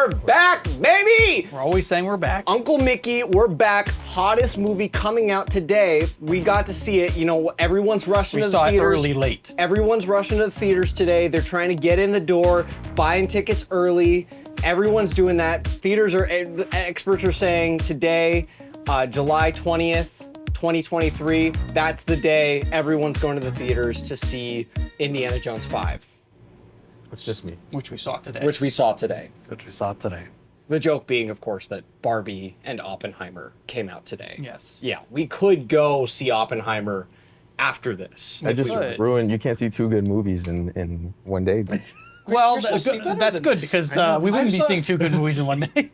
are back, baby! We're always saying we're back. Uncle Mikki, we're back. Hottest movie coming out today. We got to see it. You know, everyone's rushing to the theaters. We saw it early, late. Everyone's rushing to the theaters today. They're trying to get in the door, buying tickets early. Everyone's doing that. Theaters are, experts are saying today, July 20th, 2023, that's the day everyone's going to the theaters to see Indiana Jones 5. It's just me. Which we saw today. Which we saw today. The joke being, of course, that Barbie and Oppenheimer came out today. Yes. Yeah, we could go see Oppenheimer after this. That just ruined. You can't see two good movies in one day. Well, that's good because we wouldn't be seeing two good movies in one day.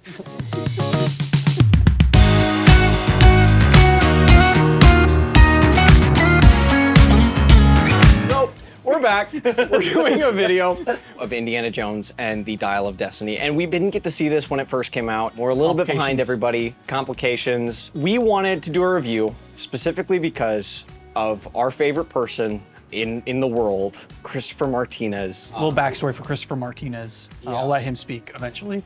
We're back. We're doing a video of Indiana Jones and the Dial of Destiny, and we didn't get to see this when it first came out. We're a little bit behind everybody. Complications. We wanted to do a review specifically because of our favorite person in the world, Christopher Martinez. A little backstory for Christopher Martinez. I'll let him speak eventually.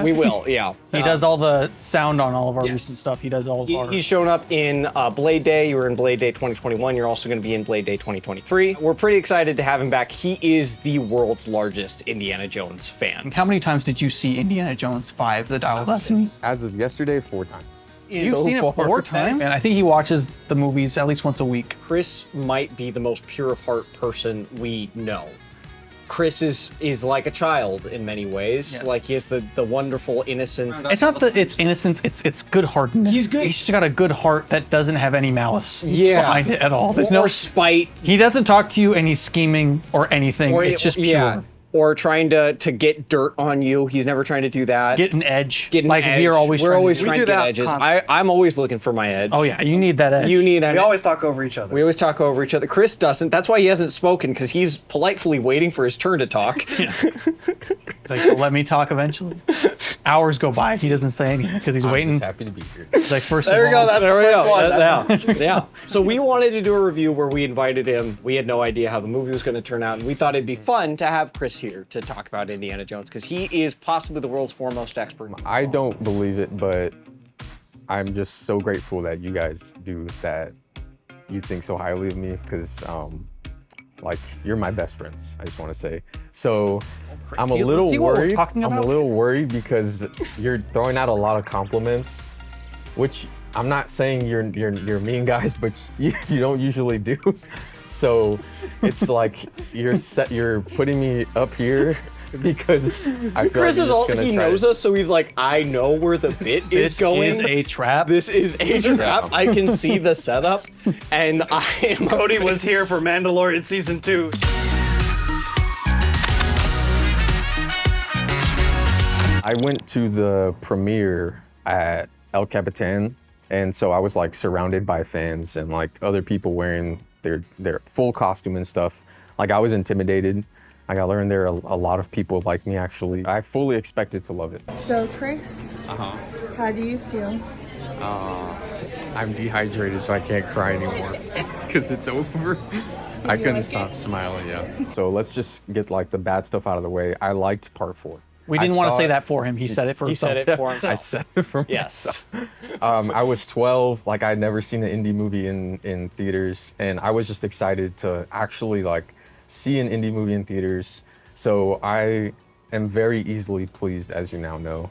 We will, yeah. He does all the sound on all of our recent stuff. He does all of our... He's shown up in Blade Day. You were in Blade Day 2021. You're also going to be in Blade Day 2023. We're pretty excited to have him back. He is the world's largest Indiana Jones fan. How many times did you see Indiana Jones 5, The Dial of Destiny? As of yesterday, 4 times. You've seen it 4 times? And I think he watches the movies at least once a week. Chris might be the most pure of heart person we know. Chris is like a child in many ways. Yeah. Like he has the wonderful innocence. It's not that it's innocence, it's good heartedness. He's good. He's just got a good heart that doesn't have any malice behind it at all. There's no spite. He doesn't talk to you and he's scheming or anything. It's just pure. Yeah. Or trying to get dirt on you. He's never trying to do that. Get an edge. Get an edge. We're always trying to get edges. I'm always looking for my edge. Oh yeah, you need that edge. You need an edge. We always talk over each other. We always talk over each other. Chris doesn't. That's why he hasn't spoken, because he's politely waiting for his turn to talk. Yeah. It's like, well, let me talk eventually. Hours go by. He doesn't say anything because he's waiting. I'm just happy to be here. He's like, first there of all. There we go. Yeah. So we wanted to do a review where we invited him. We had no idea how the movie was going to turn out, and we thought it'd be fun to have Chris here to talk about Indiana Jones, because he is possibly the world's foremost expert. I don't believe it, but I'm just so grateful that you guys do that. You think so highly of me, because like, you're my best friends, I just want to say. So I'm a little worried. I'm a little worried because you're throwing out a lot of compliments, which I'm not saying you're mean guys, but you don't usually do. So it's like you're putting me up here because I feel Chris like is all he knows us, so he's like, I know where the bit is going. This is a trap. This is a trap. I can see the setup, and I am. Cody was here for Mandalorian season 2. I went to the premiere at El Capitan, and so I was like surrounded by fans and like other people wearing their full costume and stuff. Like, I was intimidated. Like, I learned there are a lot of people like me, actually. I fully expected to love it. So, Chris, how do you feel? I'm dehydrated, so I can't cry anymore because it's over. I couldn't stop smiling, yeah. So let's just get like the bad stuff out of the way. I liked part 4. We didn't want to say that for him. He said it for himself. He said it for himself. I said it for myself. I was 12. Like, I'd never seen an indie movie in theaters, and I was just excited to actually like see an indie movie in theaters. So I am very easily pleased, as you now know.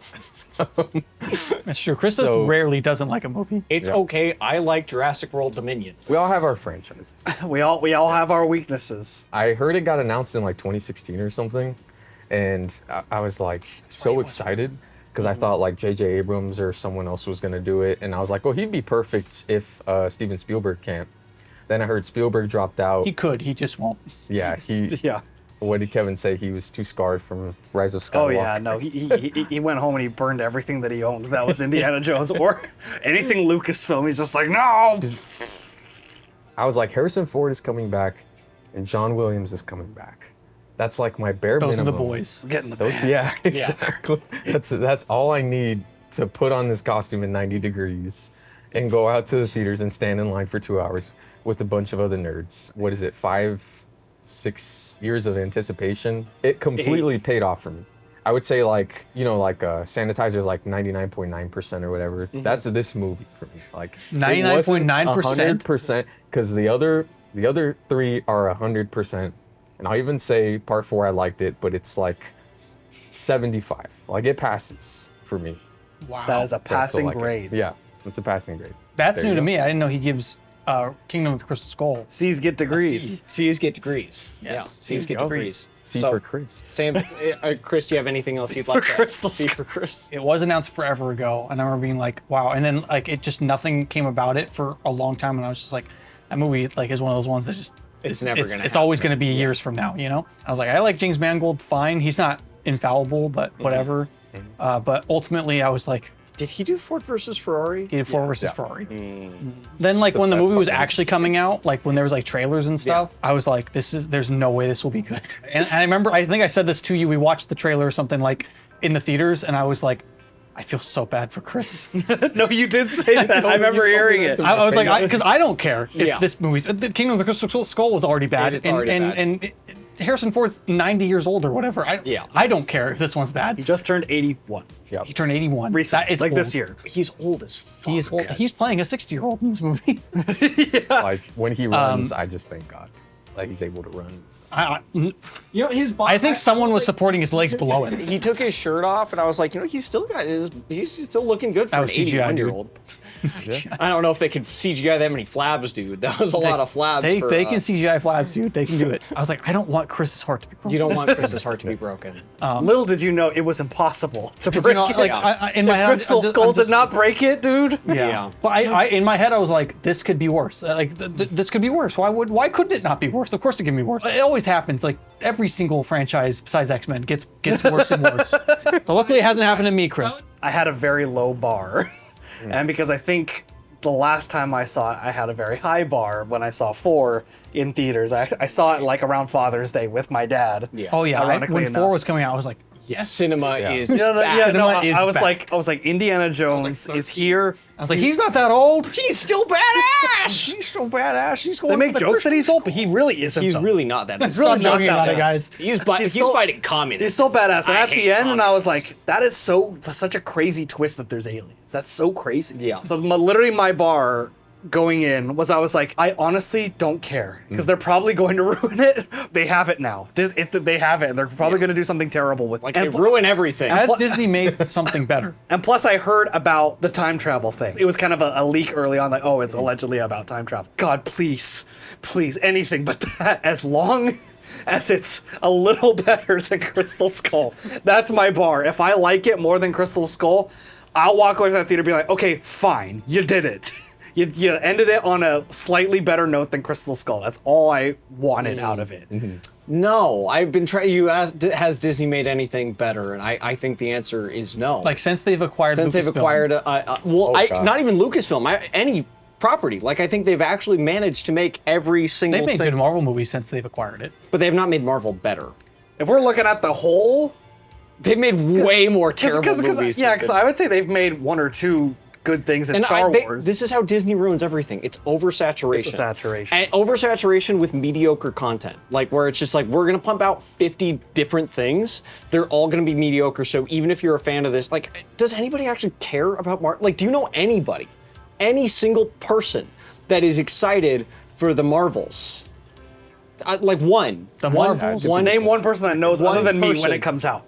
That's true. Chris rarely doesn't like a movie. It's okay. I like Jurassic World Dominion. We all have our franchises. We all have our weaknesses. I heard it got announced in like 2016 or something, and I was like so excited because I thought like J.J. Abrams or someone else was gonna do it, and I was like, oh, he'd be perfect if Steven Spielberg can't. Then I heard Spielberg dropped out. He could, he just won't. Yeah, Yeah. What did Kevin say? He was too scarred from Rise of Skywalker. Oh yeah, no, he went home and he burned everything that he owned. That was Indiana Jones or anything Lucasfilm. He's just like, no. I was like, Harrison Ford is coming back, and John Williams is coming back. That's like my bare minimum. Those are the boys. We're getting the Those, yeah, exactly. That's all I need to put on this costume in 90 degrees and go out to the theaters and stand in line for 2 hours with a bunch of other nerds. What is it, 5-6 years of anticipation? It completely paid off for me. I would say like, you know, like sanitizer is like 99.9% or whatever. That's this movie for me. Like 99.9%? 100%, because the other 3 are 100%. And I'll even say part 4 I liked it, but it's like 75. Like it passes for me. Wow. That is a I still passing like it. grade. Yeah, it's a passing grade. That's There new you to go. me. I didn't know he gives Kingdom of the Crystal Skull. C's get degrees. C's get degrees. Yes. Yeah, C's get Go. degrees. C So, for Chris. Sam, Chris, do you have anything else you'd like to add? C for Chris. It was announced forever ago, and I remember being like, wow. And then like it just nothing came about it for a long time, and I was just like, that movie like is one of those ones that just It's never gonna It's always happen. gonna be years from now, you know. I was like, I like James Mangold, fine. He's not infallible, but whatever. But ultimately, I was like, Did he do Ford versus Ferrari? he did Ford versus Yeah. Ferrari. Then like when the best movie was fucking actually coming out, like when there was like trailers and stuff, I was like, there's no way this will be good. And I remember, I think I said this to you. We watched the trailer or something like in the theaters, and I was like, I feel so bad for Chris. No, you did say that. I remember hearing it. I was like, because I don't care if Yeah. this movie's the Kingdom of the Crystal Skull was already bad, It's already bad. and Harrison Ford's 90 years old or whatever. I don't care if this one's bad. He just turned 81. Yep. He turned 81. Recently, That is like old. this year. He's old as fuck. He is old. He's playing a 60-year-old in this movie. Like when he runs, I just thank God. Like he's able to run and stuff. You know, his body. I think someone was supporting his legs below him. He took his shirt off, and I was like, you know, he's still still looking good for That an was CGI, 81-year-old. I don't know if they could CGI that many flabs, dude. That was a lot of flabs. They for, can CGI flabs, dude. They can do it. I was like, I don't want Chris's heart to be broken. You don't want Chris's heart to be broken. Little did you know it was impossible to break You know, it. like in my head, Crystal Skull did not break it, dude. Yeah. But I in my head I was like, this could be worse. Like this could be worse. Why couldn't it not be worse? Of course it can be worse. It always happens. Like every single franchise besides X-Men gets worse and worse. So luckily it hasn't happened to me, Chris. I had a very low bar. And because I think the last time I saw it, I had a very high bar when I saw 4 in theaters. I saw it like around Father's Day with my dad. Yeah. Oh yeah, Ironically when 4 enough. was coming out, I was like, yes. Cinema is No, back. Cinema is I was back. like, Indiana Jones is here. I was like, he's not that old. He's still badass. He's so badass. He's going. They make for the jokes that he's Crystal old, but he really isn't. He's though. really not that. He's really Stop not joking that about it, badass. guys. He's still- fighting communists. He's still badass. And I at the hate end, and I was communists. like, that's such a crazy twist that there's aliens. That's so crazy. Yeah. So literally my bar going in was I was like, I honestly don't care because they're probably going to ruin it. They have it now. They have it. And they're probably going to do something terrible with Like it. they And, ruin everything. Has Disney made something better? and plus, I heard about the time travel thing. It was kind of a leak early on, like, oh, it's allegedly about time travel. God, please, anything but that. As long as it's a little better than Crystal Skull. That's my bar. If I like it more than Crystal Skull, I'll walk away from that theater and be like, okay, fine, you did it. You ended it on a slightly better note than Crystal Skull. That's all I wanted out of it. No, I've been trying. You asked, has Disney made anything better? And I think the answer is no. Like since they've acquired since they've Lucasfilm. acquired God. not even Lucasfilm, any property. Like I think they've actually managed to make every single They've made thing, good Marvel movies since they've acquired it. but they have not made Marvel better. If we're looking at the whole, They've made way more terrible movies. yeah, than because good. I would say they've made 1 or 2 good things in And Star Wars. this is how Disney ruins everything. It's oversaturation. It's a saturation. And oversaturation with mediocre content. Like where it's just like, we're gonna pump out 50 different things. They're all gonna be mediocre. So even if you're a fan of this, like, does anybody actually care about Marvel? Like, do you know anybody, any single person that is excited for the Marvels? Like one. The Marvels? Name one person that knows One other than me person. when it comes out.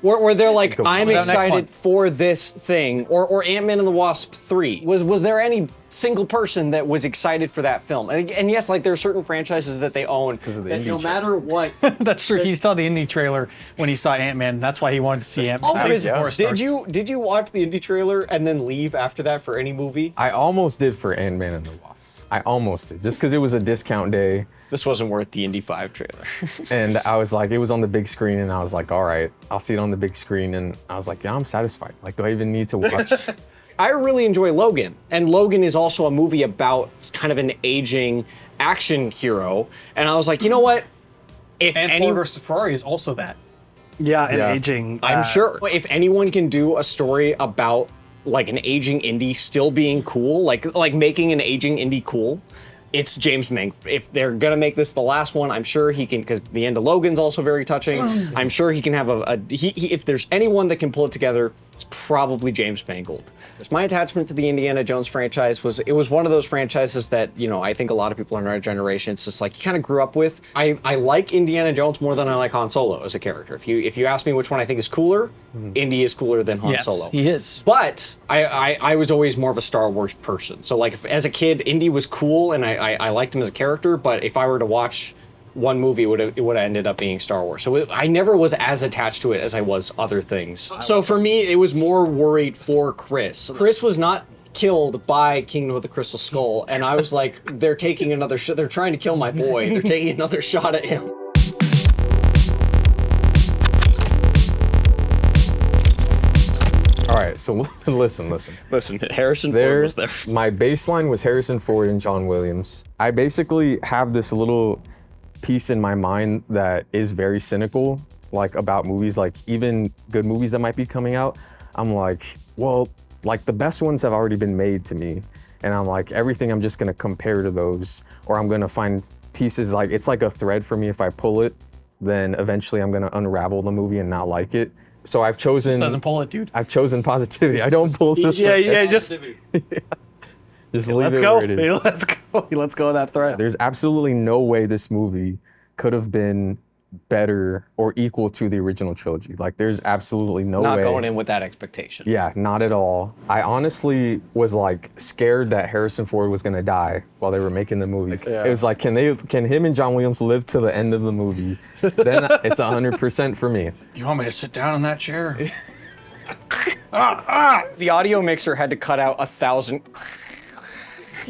Where they're like, Go I'm on. Next excited month. for this thing, or Ant-Man and the Wasp 3. Was there any single person that was excited for that film? And yes, like there are certain franchises that they own Because of the that indie no shit. matter what. That's true. He saw the indie trailer when he saw Ant-Man. That's why he wanted to see Ant-Man. Oh, That's Chris, before it starts. did you watch the indie trailer and then leave after that for any movie? I almost did for Ant-Man and the Wasp. I almost did, just because it was a discount day. This wasn't worth the Indy 5 trailer. And I was like, it was on the big screen, and I was like, all right, I'll see it on the big screen. And I was like, yeah, I'm satisfied. Like, do I even need to watch? I really enjoy Logan, and Logan is also a movie about kind of an aging action hero. And I was like, you know what? If And any, Ford vs. Ferrari is also that. Yeah, and Yeah. aging. I'm sure if anyone can do a story about like an aging indie still being cool, like making an aging indie cool, it's James Mangold. If they're gonna make this the last one, I'm sure he can, because the end of Logan's also very touching. I'm sure he can have if there's anyone that can pull it together, it's probably James Mangold. My attachment to the Indiana Jones franchise was one of those franchises that, you know, I think a lot of people in our generation, it's just like you kind of grew up with. I like Indiana Jones more than I like Han Solo as a character. If you ask me which one I think is cooler, Indy is cooler than Han Solo. He is. But I was always more of a Star Wars person. So like as a kid, Indy was cool and I liked him as a character, but if I were to watch one movie, it would have ended up being Star Wars. So I never was as attached to it as I was other things. So for me, it was more worried for Chris. Chris was not killed by Kingdom of the Crystal Skull, and I was like, they're taking another shot. They're trying to kill my boy. They're taking another shot at him. All right, so listen. Listen, Harrison Ford was there. My baseline was Harrison Ford and John Williams. I basically have this little piece in my mind that is very cynical, like about movies, like even good movies that might be coming out. I'm like, well, like the best ones have already been made to me. And I'm like, everything I'm just gonna compare to those, or I'm gonna find pieces, like it's like a thread for me. If I pull it, then eventually I'm gonna unravel the movie and not like it. So I've chosen— Doesn't pull it, dude. I've chosen positivity. I don't pull this. Just Just leave let's it go. where it is. Let's go with that thread. There's absolutely no way this movie could have been better or equal to the original trilogy. Like, there's absolutely no way. Not going in with that expectation. Yeah, not at all. I honestly was like scared that Harrison Ford was gonna die while they were making the movies. Yeah. It was like, can him and John Williams live to the end of the movie? Then it's 100% for me. You want me to sit down in that chair? The audio mixer had to cut out 1,000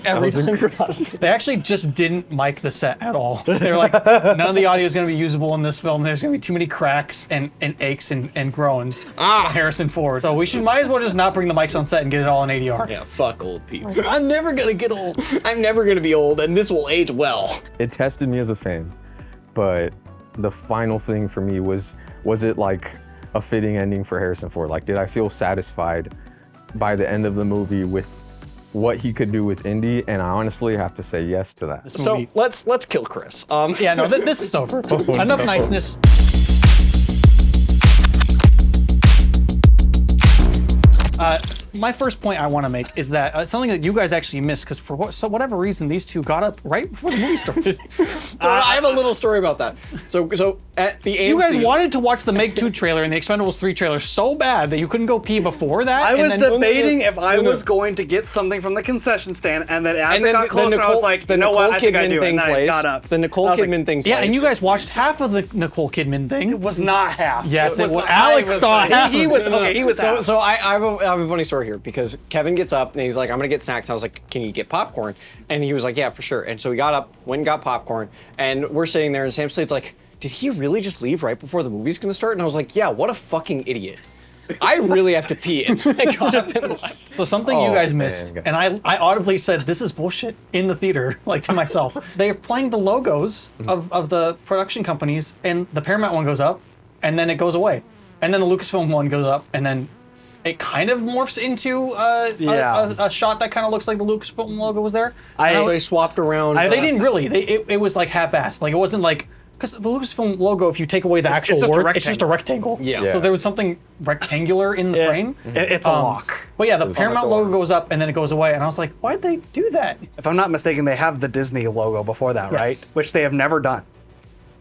every time. They actually just didn't mic the set at all. They're like, none of the audio is going to be usable in this film. There's going to be too many cracks and aches and groans. Harrison Ford. So we might as well just not bring the mics on set and get it all in ADR. Yeah, fuck old people. I'm never going to get old. I'm never gonna be old, and this will age well. It tested me as a fan, but the final thing for me was it like a fitting ending for Harrison Ford? Like, did I feel satisfied by the end of the movie with what he could do with Indy? And I honestly have to say yes to that. So let's kill Chris. Yeah, no, this is over. Enough niceness. My first point I want to make is that something that you guys actually missed, because for whatever reason, these two got up right before the movie started. I have a little story about that. So at the AMC, You guys wanted to watch the Meg 2 trailer and the Expendables 3 trailer so bad that you couldn't go pee before that. I was and then, debating if I was going to get something from the concession stand, and then as and it then got closer, I was like, the you know Nicole what, I think I Kidman do it. thing And I plays. got up. The Nicole I was like, Kidman thing. Yeah, plays. and you guys watched half of the Nicole Kidman thing. It was not half. Yes, it was. not- Alex I was- saw half He of was it. okay. He was half. So I have a funny story here, because Kevin gets up and he's like, I'm gonna get snacks. I was like, can you get popcorn? And he was like, yeah, for sure. And so he got up, went and got popcorn, and we're sitting there, and Sam Slade's like, did he really just leave right before the movie's gonna start? And I was like, yeah, what a fucking idiot. I really have to pee. And I got up and left. So something you guys missed, man. and I audibly said, this is bullshit in the theater, like to myself. They're playing the logos of the production companies, and the Paramount one goes up, and then it goes away. And then the Lucasfilm one goes up, and then it kind of morphs into a shot that kind of looks like the Lucasfilm logo was there. So they swapped around. They didn't really. It was like half-assed. Like, it wasn't like, because the Lucasfilm logo, if you take away the actual just a word, it's just a rectangle. Yeah. So there was something rectangular in the frame. It's a lock. But yeah, the Paramount logo goes up and then it goes away, and I was like, why'd they do that? If I'm not mistaken, they have the Disney logo before that, Yes. right? Which they have never done.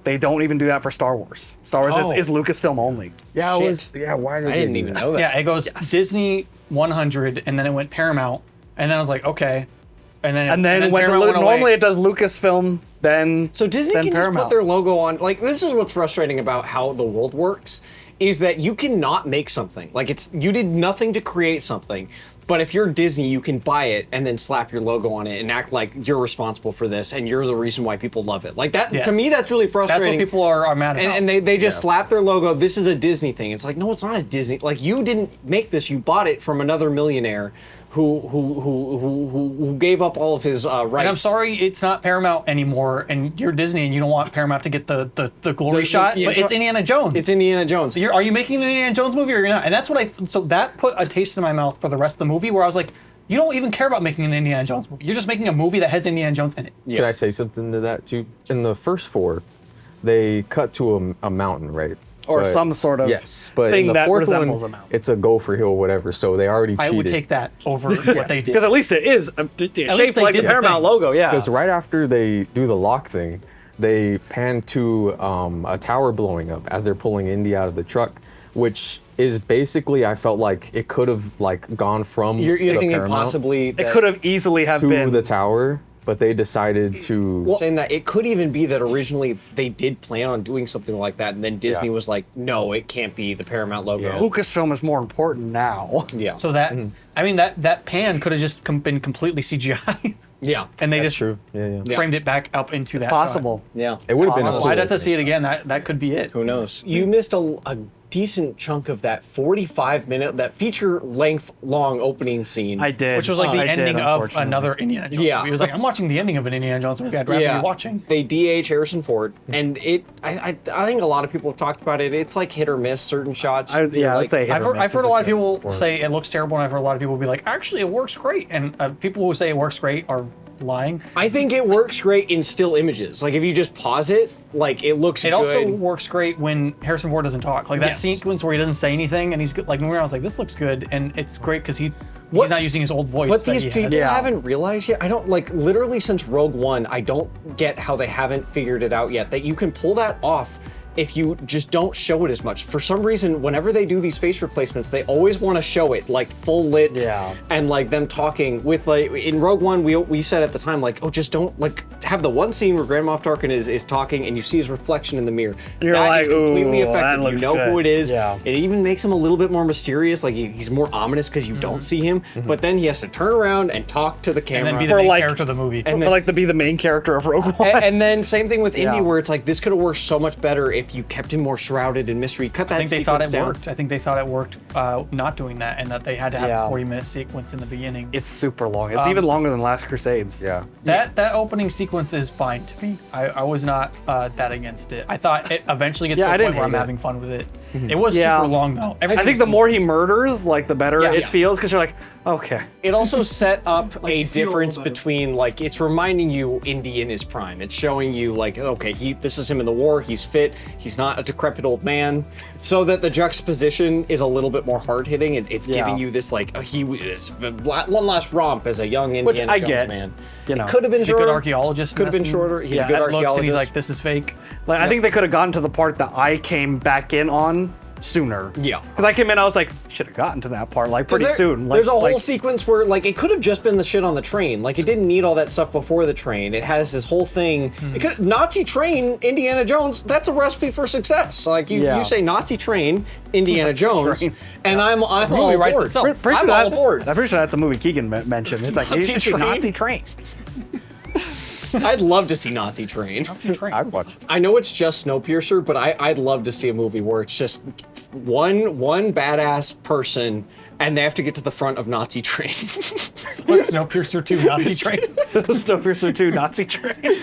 They don't even do that for Star Wars. Star Wars is Lucasfilm only. Yeah, Shit. why did I didn't even know that. Yeah, it goes Disney 100, and then it went Paramount, and then I was like, okay. And then went to Paramount went away. normally it does Lucasfilm, then So Disney then can Paramount. just put their logo on. Like, this is what's frustrating about how the world works, is that you cannot make something. Like, you did nothing to create something. But if you're Disney, you can buy it and then slap your logo on it and act like you're responsible for this and you're the reason why people love it. Like that, Yes. to me, that's really That's frustrating. what people are mad about. And they just slap their logo. This is a Disney thing. It's like, no, it's not a Disney. Like, you didn't make this. You bought it from another millionaire who gave up all of his rights. And I'm sorry, it's not Paramount anymore, and you're Disney, and you don't want Paramount to get the glory shot, yeah, but so- it's Indiana Jones. It's Indiana Jones. Are you making an Indiana Jones movie or you're not? And that's what so that put a taste in my mouth for the rest of the movie, where I was like, You don't even care about making an Indiana Jones movie. You're just making a movie that has Indiana Jones in it. Yeah. Can I say something to that too? In the first 4, they cut to a mountain, right? Or some sort of but thing in the that fourth resembles one, a mountain. it's a gopher hill, whatever. So they already I cheated. would take that over what they did. Because at least it is shaped they like the did the Paramount thing. logo, yeah. Because right after they do the lock thing, they pan to a tower blowing up as they're pulling Indy out of the truck, which is basically, I felt like it could have like gone from You're the thinking Paramount possibly It could have easily have to been. the tower, but they decided to. saying that it could even be that originally they did plan on doing something like that, and then Disney was like, no, it can't be the Paramount logo. Yeah. Lucasfilm is more important now. Yeah. So that, I mean, that pan could have just been completely CGI. Yeah. And they That's just true. Yeah. framed it back up into that. Possible. Yeah. It would have been. Shot. I'd have to see it again. That could be it. Who knows? You missed a decent chunk of that 45-minute, that feature-length long opening scene. I did. Which was like the I did, ending of unfortunately. another Indiana Jones Yeah. movie. It was like, I'm watching the ending of an Indiana Jones movie I'd rather be watching. They DH Harrison Ford, and I think a lot of people have talked about it. It's like hit or miss, certain shots. I'd say hit I've or heard, miss I've heard is a lot of good people word. say it looks terrible, and I've heard a lot of people be like, actually, it works great. And people who say it works great are lying. I think it works great in still images. Like if you just pause it, like it looks It good. also works great when Harrison Ford doesn't talk. Like that Yes. sequence where he doesn't say anything, and he's like moving around. I was like, this looks good, and it's great because he's not using his old voice. What that these he people has. haven't realized yet, I don't like literally since Rogue One, I don't get how they haven't figured it out yet that you can pull that off if you just don't show it as much. For some reason, whenever they do these face replacements, they always want to show it like full lit and like them talking with like in Rogue One, we said at the time like, oh, just don't like have the one scene where Grand Moff Tarkin is talking and you see his reflection in the mirror. And you're That like, is completely ooh, that effective. You looks know good. who it is. Yeah. It even makes him a little bit more mysterious. Like he's more ominous because you don't see him. But then he has to turn around and talk to the And camera. then be the For, main like- character of the movie. And For like to be the main character of Rogue One. and then same thing with Indy, Yeah. where it's like this could have worked so much better if you kept him more shrouded in mystery. Cut that I think they thought sequence it down. worked. I think they thought it worked not doing that, and that they had to have a 40-minute sequence in the beginning. It's super long. It's even longer than Last Crusades. Yeah. That opening sequence is fine to me. I was not that against it. I thought it eventually gets Yeah, to I a didn't point where I'm hate it. having fun with it. It was Yeah. super long though. I Everything think the more he murders, like the better it Yeah. feels, because you're like, okay. It also set up a you feel a difference little better. between like it's reminding you Indy in his prime. It's showing you like okay, this is him in the war. He's fit. He's not a decrepit old man. So that the juxtaposition is a little bit more hard hitting. It's giving you this like he was one last romp as a young Indiana I Jones get, man. you know. It could have been He's a shorter. good archaeologist. Could have been Nessun. shorter. He's a good Ed looks archaeologist. and he's like, this is fake. Like I think they could have gotten to the part that I came back in on sooner. Yeah. Because I came in, I was like, should have gotten to that part like pretty soon. Like, There's a whole like, sequence where like it could have just been the shit on the train. Like it didn't need all that stuff before the train. It has this whole thing. Nazi train, Indiana Jones. That's a recipe for success. Like you say Nazi train, Indiana Jones, train. and I'm movie all writes aboard. itself. pretty I'm sure all that- aboard. I'm pretty sure that's a movie Keegan mentioned. It's like Nazi it's a train? Nazi train. I'd love to see Nazi train. I'd watch it. I know it's just Snowpiercer, but I'd love to see a movie where it's just one badass person and they have to get to the front of Nazi train. Like Snowpiercer 2 Nazi train. Snowpiercer 2 Nazi train.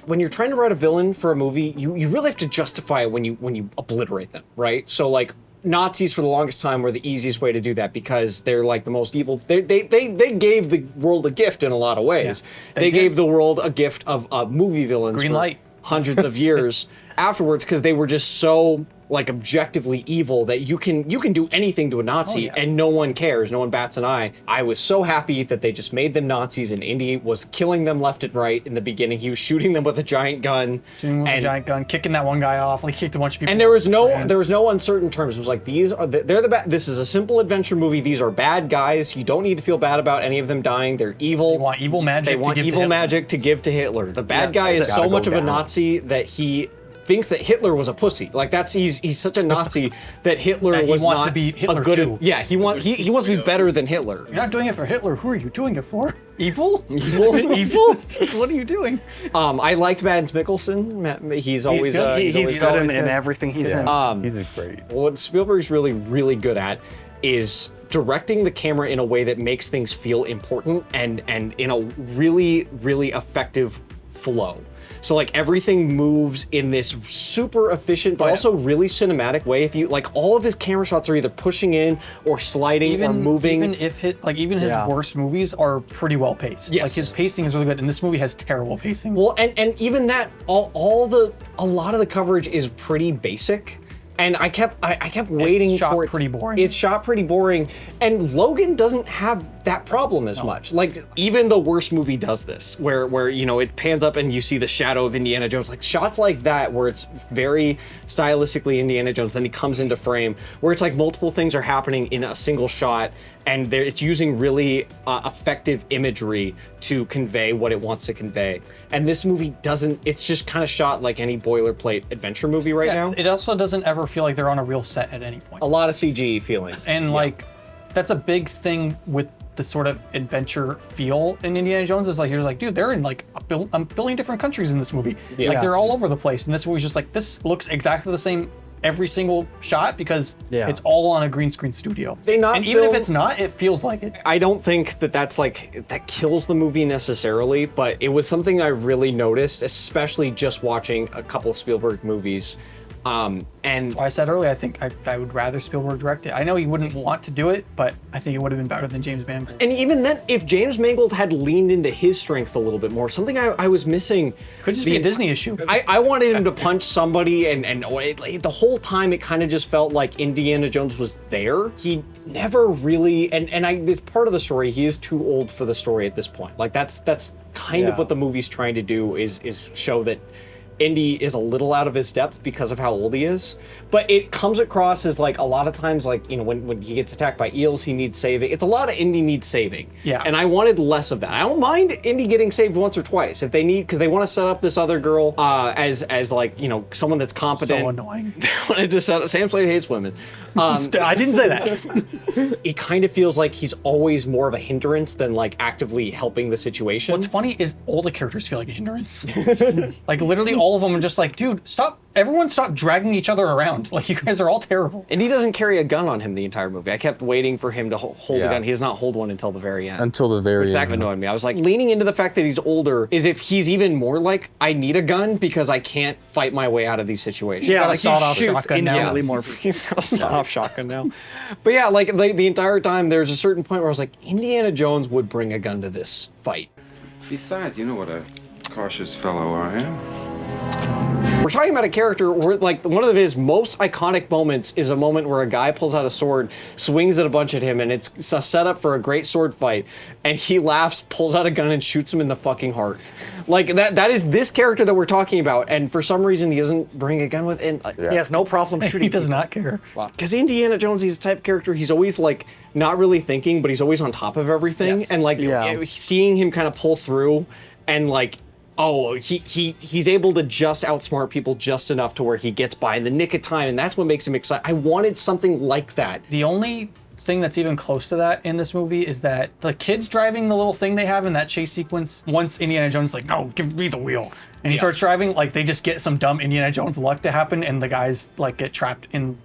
When you're trying to write a villain for a movie, you really have to justify it when you obliterate them, right? So like Nazis for the longest time were the easiest way to do that because they're like the most evil. They gave the world a gift in a lot of ways. they They did. gave the world a gift of movie villains Green for light. hundreds of years afterwards because they were just so like objectively evil that you can do anything to a Nazi and no one cares, no one bats an eye. I was so happy that they just made them Nazis and Indy was killing them left and right in the beginning. He was shooting them with a giant gun. Shooting with a giant gun, kicking that one guy off, like kicked a bunch of people. And there was no uncertain terms. It was like they're the bad. This is a simple adventure movie. These are bad guys. You don't need to feel bad about any of them dying. They're evil. They want evil magic They to want give to evil Hitler. magic to give to Hitler. The bad guy is gotta so go much of a down. Nazi that he thinks that Hitler was a pussy. Like he's such a Nazi that Hitler That he was wants not to be Hitler a good. too. Yeah, he wants to be better than Hitler. You're not doing it for Hitler. Who are you doing it for? Evil? Evil? Evil? What are you doing? I liked Mads Mikkelsen. He's always good. he's He's always good always in good. everything he's in. He's been great. What Spielberg's really good at is directing the camera in a way that makes things feel important and in a really effective flow. So like everything moves in this super efficient, but also really cinematic way. If you like, all of his camera shots are either pushing in or sliding or moving. Even if even his worst movies are pretty well paced. Yes. Like his pacing is really good, and this movie has terrible pacing. Well, and even that, a lot of the coverage is pretty basic. And I kept waiting for it. It's shot pretty boring. It's shot pretty boring, and Logan doesn't have that problem as much. Like even the worst movie does this, where you know it pans up and you see the shadow of Indiana Jones. Like shots like that, where it's very stylistically Indiana Jones. Then he comes into frame, where it's like multiple things are happening in a single shot, and it's using really effective imagery to convey what it wants to convey. And this movie doesn't. It's just kind of shot like any boilerplate adventure movie right now. It also doesn't ever feel like they're on a real set at any point. A lot of CG feeling. And like, that's a big thing with the sort of adventure feel in Indiana Jones is like, you're like, dude, they're in like a billion different countries in this movie. Yeah. Like they're all over the place. And this movie's just like, this looks exactly the same every single shot because it's all on a green screen studio. And even if it's not, it feels like it. I don't think that kills the movie necessarily, but it was something I really noticed, especially just watching a couple of Spielberg movies. And I said earlier, I think I would rather Spielberg direct it. I know he wouldn't want to do it, but I think it would have been better than James Mangold. And even then, if James Mangold had leaned into his strengths a little bit more, something I was missing. Could just be a Disney issue. I wanted him to punch somebody, and the whole time it kind of just felt like Indiana Jones was there. He never really, it's part of the story. He is too old for the story at this point. Like that's kind of what the movie's trying to do is show that Indy is a little out of his depth because of how old he is, but it comes across as like a lot of times, like, you know, when he gets attacked by eels, he needs saving. It's a lot of Indy needs saving. Yeah. And I wanted less of that. I don't mind Indy getting saved once or twice if they need, because they want to set up this other girl as like, you know, someone that's competent. So annoying. They wanted to set up, Sam Slade hates women. I didn't say that. It kind of feels like he's always more of a hindrance than like actively helping the situation. What's funny is all the characters feel like a hindrance. Like literally all of them are just like, dude, stop. Everyone stop dragging each other around. Like you guys are all terrible. And he doesn't carry a gun on him the entire movie. I kept waiting for him to hold a gun. He does not hold one until the very end. Until the very end. That annoyed me. I was like leaning into the fact that he's older is if he's even more like, I need a gun because I can't fight my way out of these situations. Yeah, like he sawed-off shoots shotgun now. infinitely more. He's got a sawed-off shotgun now. But yeah, like the entire time there's a certain point where I was like, Indiana Jones would bring a gun to this fight. Besides, you know what a cautious fellow I am. We're talking about a character where, like, one of his most iconic moments is a moment where a guy pulls out a sword, swings it a bunch at him, and it's a setup for a great sword fight, and he laughs, pulls out a gun, and shoots him in the fucking heart. Like, that is this character that we're talking about, and for some reason he doesn't bring a gun with him. He has no problem shooting. He does not care. Because Indiana Jones, he's the type of character, he's always, like, not really thinking, but he's always on top of everything, and, like, seeing him kind of pull through, and, like, oh, he's able to just outsmart people just enough to where he gets by in the nick of time, and that's what makes him exciting. I wanted something like that. The only thing that's even close to that in this movie is that the kids driving the little thing they have in that chase sequence, once Indiana Jones is like, no, give me the wheel, and he starts driving, like they just get some dumb Indiana Jones luck to happen, and the guys like get trapped in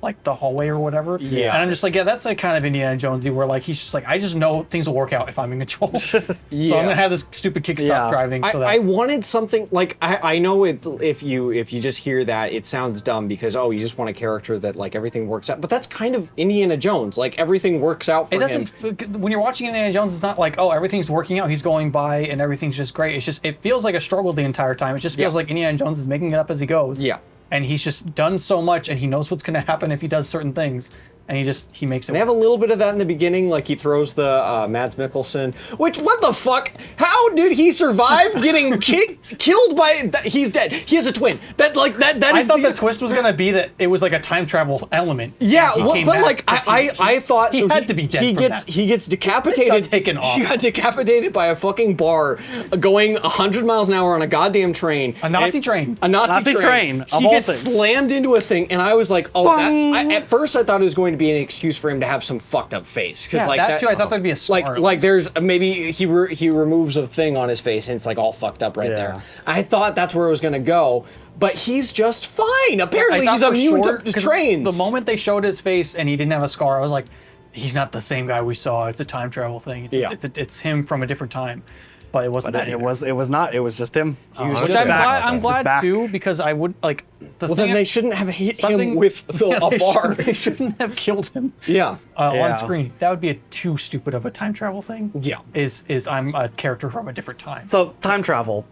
like the hallway or whatever. Yeah. And I'm just like, yeah, that's like kind of Indiana Jonesy where like he's just like, I just know things will work out if I'm in control. So I'm gonna have this stupid kickstop driving. So I wanted something like I know it. If you just hear that, it sounds dumb because you just want a character that like everything works out. But that's kind of Indiana Jones. Like everything works out for him. It doesn't. When you're watching Indiana Jones, it's not like everything's working out. He's going by and everything's just great. It's just it feels like a struggle the entire time. It just feels like Indiana Jones is making it up as he goes. Yeah. And he's just done so much, and he knows what's going to happen if he does certain things, and he makes it. They have a little bit of that in the beginning, like he throws the Mads Mikkelsen. Which, what the fuck? How did he survive getting killed by? He's dead. He has a twin. That I thought the twist was going to be that it was like a time travel element. Yeah, but like I thought he had to be dead. He gets decapitated. Got taken off. He got decapitated by a fucking bar, going 100 miles an hour on a goddamn train. A Nazi train. A Nazi train. He gets slammed into a thing, and I was like, at first I thought it was going to be an excuse for him to have some fucked up face. Yeah, like that too. I thought that'd be a smart. Like there's maybe he removes a thing on his face and it's like all fucked up right there. I thought that's where it was gonna go, but he's just fine. Apparently he's immune to trains. The moment they showed his face and he didn't have a scar, I was like, he's not the same guy we saw. It's a time travel thing. It's him from a different time. but it wasn't. But that it either. was not. It was just him. He was Which just I'm back. glad, I'm Just glad back. too, because I would like. Well, then they shouldn't have hit something him with a bar. They shouldn't have killed him. Yeah. Yeah. On screen. That would be too stupid of a time travel thing. Yeah. Is I'm a character from a different time. So time travel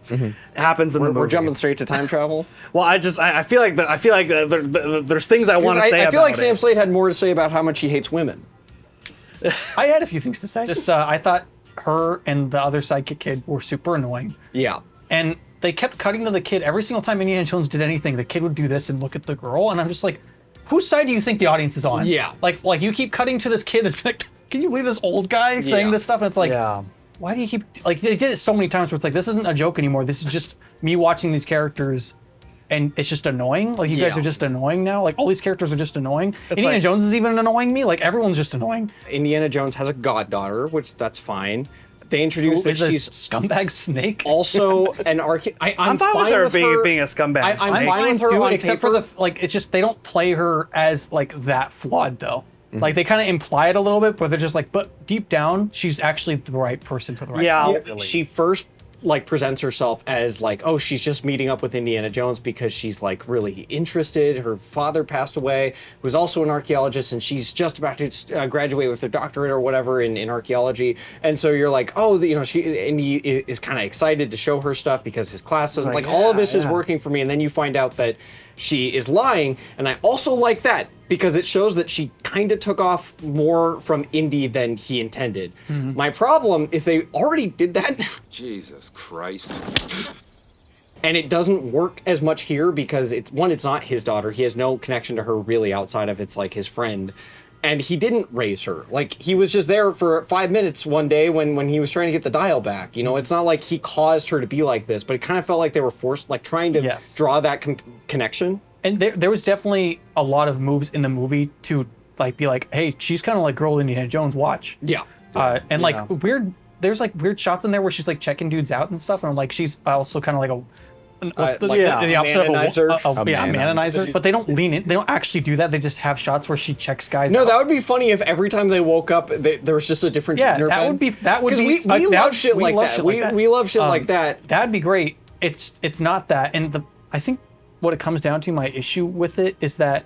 happens in the movie. We're jumping straight to time travel. Well, I feel like there's things I want to say. I feel like about Sam it. Slade had more to say about how much he hates women. I had a few things to say. Just I thought her and the other sidekick kid were super annoying. Yeah. And they kept cutting to the kid every single time Indiana Jones did anything. The kid would do this and look at the girl, and I'm just like, whose side do you think the audience is on? Yeah. Like you keep cutting to this kid that's like, can you believe this old guy saying Yeah. this stuff? And it's like, Yeah. why do you keep like they did it so many times where it's like this isn't a joke anymore. This is just me watching these characters. And it's just annoying. Like you guys Yeah. are just annoying now. Like all these characters are just annoying. Indiana like- Jones is even annoying me. Like everyone's just annoying. Indiana Jones has a goddaughter, which that's fine. They introduced that Is a she's scumbag snake. also an I'm fine with her with being a scumbag. I'm snake. fine with her too, on except paper. for the like. It's just they don't play her as like that flawed though. Like they kind of imply it a little bit, but they're just like, but deep down, she's actually the right person for the right. Yeah. job. Yeah, she first like presents herself as like, oh, she's just meeting up with Indiana Jones because she's like really interested. Her father passed away, who was also an archaeologist, and she's just about to graduate with her doctorate or whatever in archaeology. And so you're like, oh, Indy is kind of excited to show her stuff because his class doesn't like, all of yeah, this is yeah. working for me. And then you find out that she is lying, and I also like that because it shows that she kind of took off more from Indy than he intended. My problem is they already did that. Jesus Christ. And it doesn't work as much here because it's not his daughter. He has no connection to her really outside of it's like his friend. And he didn't raise her. Like he was just there for 5 minutes one day when he was trying to get the dial back. You know, it's not like he caused her to be like this, but it kind of felt like they were forced, like trying to Yes. draw that connection. And there was definitely a lot of moves in the movie to like be like, hey, she's kind of like girl Indiana Jones. Watch. Yeah. And like weird. There's like weird shots in there where she's like checking dudes out and stuff, and I'm like, she's also kind of like the opposite manonizer. of a A manonizer. But they don't lean in. They don't actually do that. They just have shots where she checks guys No, out. that would be funny if every time they woke up, there was just a different Yeah, dinner that bed. would be Because we that- love shit we like love that. shit like that. We love shit like that. That'd be great. It's not that, and I think what it comes down to, my issue with it is that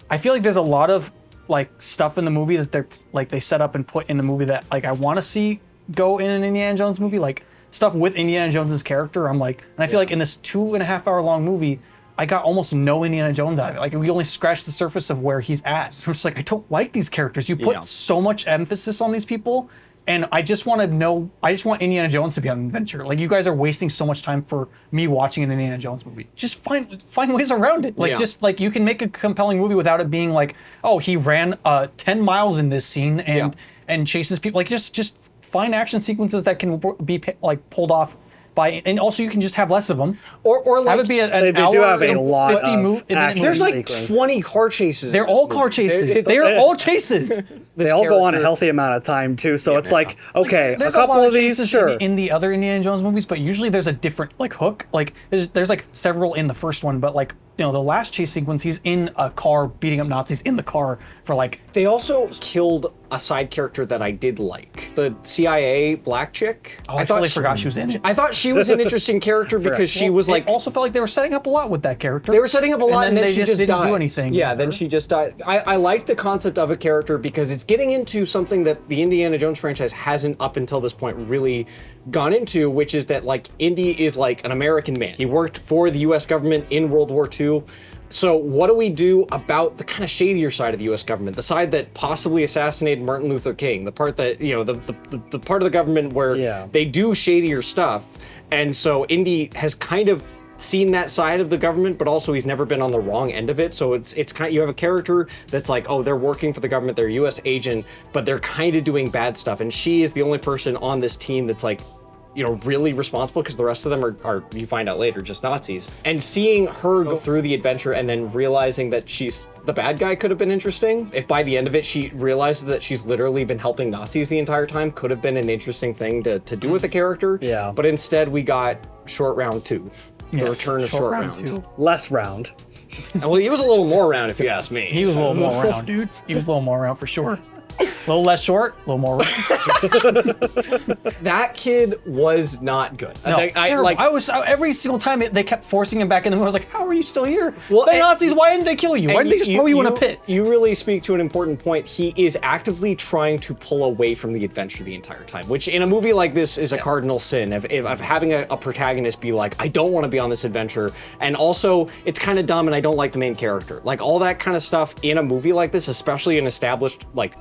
I feel like there's a lot of like stuff in the movie that they're like they set up and put in the movie that like I want to see go in an Indiana Jones movie, like stuff with Indiana Jones's character. I'm like, and I feel like in this 2.5 hour long movie, I got almost no Indiana Jones out of it. Like we only scratched the surface of where he's at. So I'm just like, I don't like these characters. You put Yeah. so much emphasis on these people, and I just want to know. I just want Indiana Jones to be on an adventure. Like you guys are wasting so much time for me watching an Indiana Jones movie. Just find ways around it. Like Yeah. just like you can make a compelling movie without it being like, oh, he ran 10 miles in this scene and chases people. Like just find action sequences that can be like pulled off by, and also you can just have less of them. Or like Have it be an They hour do have a and lot 50 of move. action. there's like sequence. 20 car chases. in They're this all movie. car chases. It's- They're all chases. They all go on a character- healthy amount of time too. So it's like, okay, a There's couple lot of these, chases sure. in the other Indiana Jones movies, but usually there's a different like hook. Like there's like several in the first one, but like the last chase sequence, he's in a car beating up Nazis in the car for like. They also killed a side character that I did like. The CIA black chick. Oh, I totally forgot she was in it. I thought she was an interesting character because she was like. It also felt like they were setting up a lot with that character. They were setting up a lot, and then they she just didn't dies. do anything. Yeah, then she just died. I like the concept of a character because it's getting into something that the Indiana Jones franchise hasn't up until this point really gone into, which is that like Indy is like an American man. He worked for the U.S. government in World War II. So what do we do about the kind of shadier side of the U.S. government, the side that possibly assassinated Martin Luther King, the part that the part of the government where they do shadier stuff, and so Indy has kind of seen that side of the government, but also he's never been on the wrong end of it. So it's kind of, you have a character that's like, oh, they're working for the government, they're a U.S. agent, but they're kind of doing bad stuff, and she is the only person on this team that's like, really responsible because the rest of them are, you find out later, just Nazis. And seeing her go through the adventure and then realizing that she's the bad guy could have been interesting. If by the end of it she realizes that she's literally been helping Nazis the entire time, could have been an interesting thing to do with the character. Yeah. But instead we got short round 2. The return of short round. 2. Less round. Well, he was a little more round if you ask me. He was a little more around, dude. He was a little more around for sure. A little less short, a little more. That kid was not good. No, I was every single time they kept forcing him back in the movie. I was like, "How are you still here? Well, the Nazis, why didn't they kill you? Why didn't they just throw you in a pit?" You really speak to an important point. He is actively trying to pull away from the adventure the entire time, which in a movie like this is a cardinal sin of having a protagonist be like, I don't want to be on this adventure, and also it's kind of dumb and I don't like the main character. Like all that kind of stuff in a movie like this, especially an established like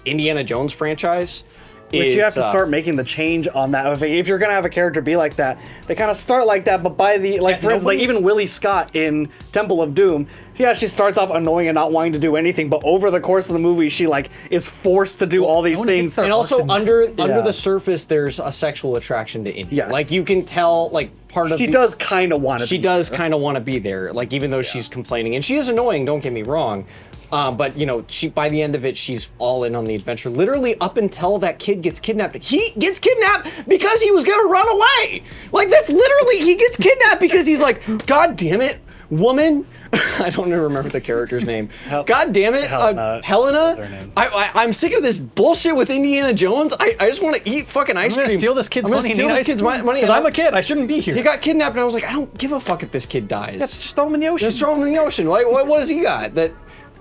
Indiana Jones franchise. But you have to start making the change on that. If you're gonna have a character be like that, they kind of start like that, but by the for instance, like even Willie Scott in Temple of Doom, he actually starts off annoying and not wanting to do anything, but over the course of the movie, she like is forced to do all these things. And also under the surface, there's a sexual attraction to Indy. Yes. Like you can tell, like part of she does kind of want to. She does kind of want to be there. Like even though she's complaining, and she is annoying. Don't get me wrong. But you know, by the end of it, she's all in on the adventure. Literally up until that kid gets kidnapped. He gets kidnapped because he was gonna run away. Like that's literally, he gets kidnapped because he's like, God damn it, woman. I don't even remember the character's name. God damn it, Helena. Her name. I'm sick of this bullshit with Indiana Jones. I just want to eat fucking ice cream. I'm gonna steal this kid's money. Steal this kid's money because I'm a kid. I shouldn't be here. He got kidnapped, and I was like, I don't give a fuck if this kid dies. Just throw him in the ocean. Just throw him in the ocean. Like, what does he got? That.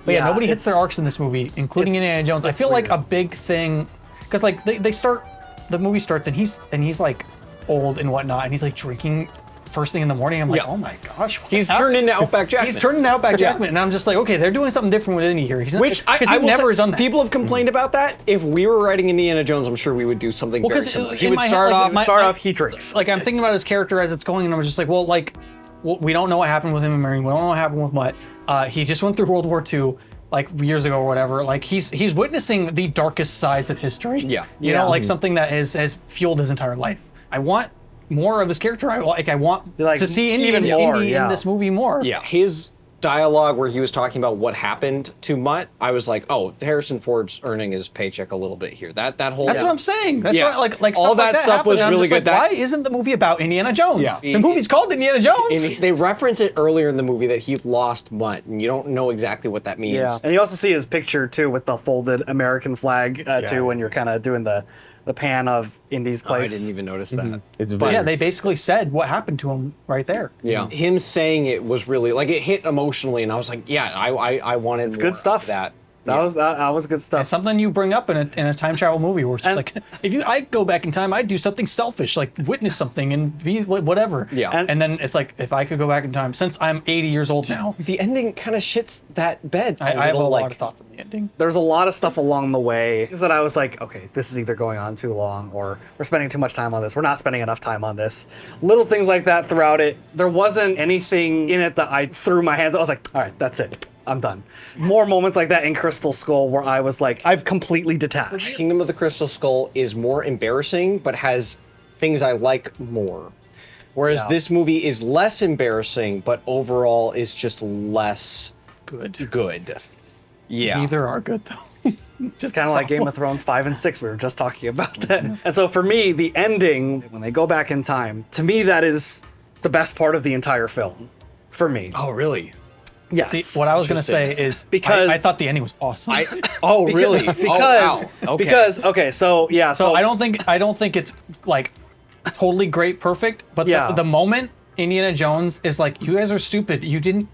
But yeah, nobody hits their arcs in this movie, including Indiana Jones. I feel like a big thing, because like they start, the movie starts and he's like old and whatnot, and he's like drinking first thing in the morning. I'm like, oh my gosh, he's turned into Outback Jackman. He's turned into Outback Jackman, and I'm just like, okay, they're doing something different with Indy here. He's Which I never has done that. People have complained about that. If we were writing Indiana Jones, I'm sure we would do something very similar. He would start off, he drinks. Like I'm thinking about his character as it's going, and I was just like, well, we don't know what happened with him and Marine. We don't know what happened with Mutt. He just went through World War II. Like years ago or whatever, like he's witnessing the darkest sides of history. Yeah. You know, like something that has fueled his entire life. I want more of his character. I want to see Indy in this movie more. Yeah. His dialogue where he was talking about what happened to Mutt, I was like, oh, Harrison Ford's earning his paycheck a little bit here. That whole. That's what I'm saying. That's why, like all that stuff was really good. Why isn't the movie about Indiana Jones? Yeah. The movie's called Indiana Jones. They reference it earlier in the movie that he lost Mutt, and you don't know exactly what that means. Yeah, and you also see his picture too with the folded American flag too when you're kind of doing the pan of Indy's place. I didn't even notice that. But yeah, they basically said what happened to him right there. Yeah, him saying it was really like it hit emotionally, and I was like, yeah, I wanted more good stuff. Of that. That was good stuff. It's something you bring up in a time travel movie where it's just like, I go back in time, I'd do something selfish, like witness something and be whatever. Yeah. And then it's like, if I could go back in time, since I'm 80 years old now. The ending kind of shits that bed. I have a lot of thoughts on the ending. There's a lot of stuff along the way that I was like, okay, this is either going on too long or we're spending too much time on this. We're not spending enough time on this. Little things like that throughout it. There wasn't anything in it that I threw my hands. I was like, all right, that's it. I'm done. More moments like that in Crystal Skull where I was like, I've completely detached. Kingdom of the Crystal Skull is more embarrassing, but has things I like more. Whereas this movie is less embarrassing, but overall is just less good. Yeah. Neither are good though. Just kind of like Game of Thrones 5 and 6, we were just talking about that. And so for me, the ending, when they go back in time, to me that is the best part of the entire film. For me. Oh, really? Yes. See, what I was going to say is because I thought the ending was awesome. Really? Because, okay, so yeah, so I don't think it's like totally great, perfect, but the moment Indiana Jones is like, you guys are stupid. You didn't.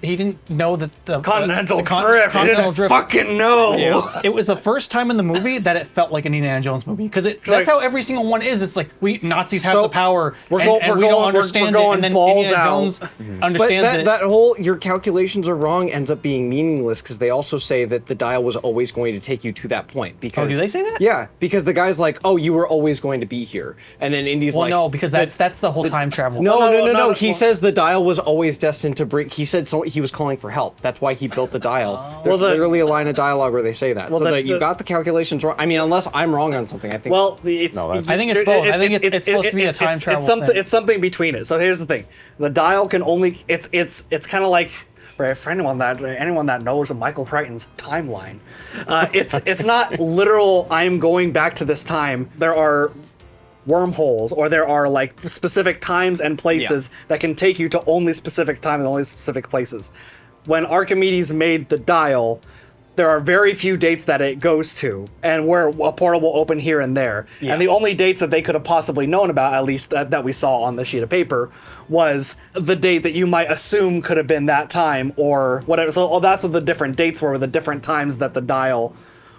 He didn't know that the Continental Drift. Continental Drift. Fucking know. Yeah. It was the first time in the movie that it felt like an Indiana Jones movie because that's how every single one is. It's like Nazis have the power, and we don't understand it, and then Indiana Jones understands it. That whole your calculations are wrong ends up being meaningless because they also say that the dial was always going to take you to that point. Because do they say that? Yeah, because the guy's like, oh, you were always going to be here, and then Indy's like, no, because that's the whole time travel. No. He says the dial was always destined to break. He said so. He was calling for help. That's why he built the dial. There's literally a line of dialogue where they say that. So that you got the calculations wrong. I mean, unless I'm wrong on something, I think. Well, I think it's both. I think it's supposed to be a time travel thing. It's something between it. So here's the thing: the dial can only. It's kind of like. For anyone that knows of Michael Crichton's timeline, it's not literal. I'm going back to this time. There are wormholes, or there are like specific times and places that can take you to only specific time and only specific places. When Archimedes made the dial, there are very few dates that it goes to, and where a portal will open here and there. And the only dates that they could have possibly known about, at least that we saw on the sheet of paper, was the date that you might assume could have been that time or whatever. So that's what the different dates were, the different times that the dial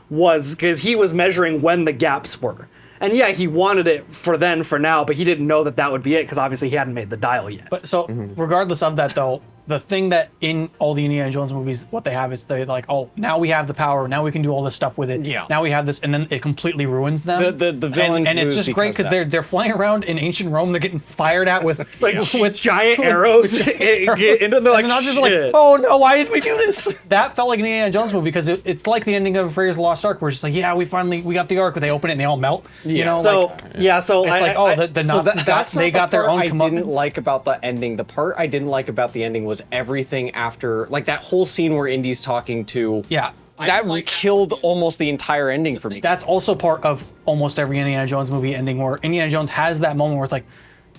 was, because he was measuring when the gaps were. And yeah, he wanted it for then, for now, but he didn't know that that would be it, because obviously he hadn't made the dial yet. But so, regardless of that, though, the thing that in all the Indiana Jones movies, what they have is they're like, oh, now we have the power, now we can do all this stuff with it. Yeah. Now we have this, and then it completely ruins them. The villains and it's lose just great because they're flying around in ancient Rome. They're getting fired at with with giant arrows into the, like, and I was just shit. like, oh no, why did we do this? That felt like an Indiana Jones movie because it's like the ending of Raiders of the Lost Ark, where it's just like, yeah, we got the Ark, but they open it and they all melt. You know, So so it's I, like, oh, the So Nazis they got their own I comeuppance. didn't like about the ending. The part I didn't like about the ending was everything after, like that whole scene where Indy's talking to. Yeah. That killed almost the entire ending for me. That's also part of almost every Indiana Jones movie ending, where Indiana Jones has that moment where it's like,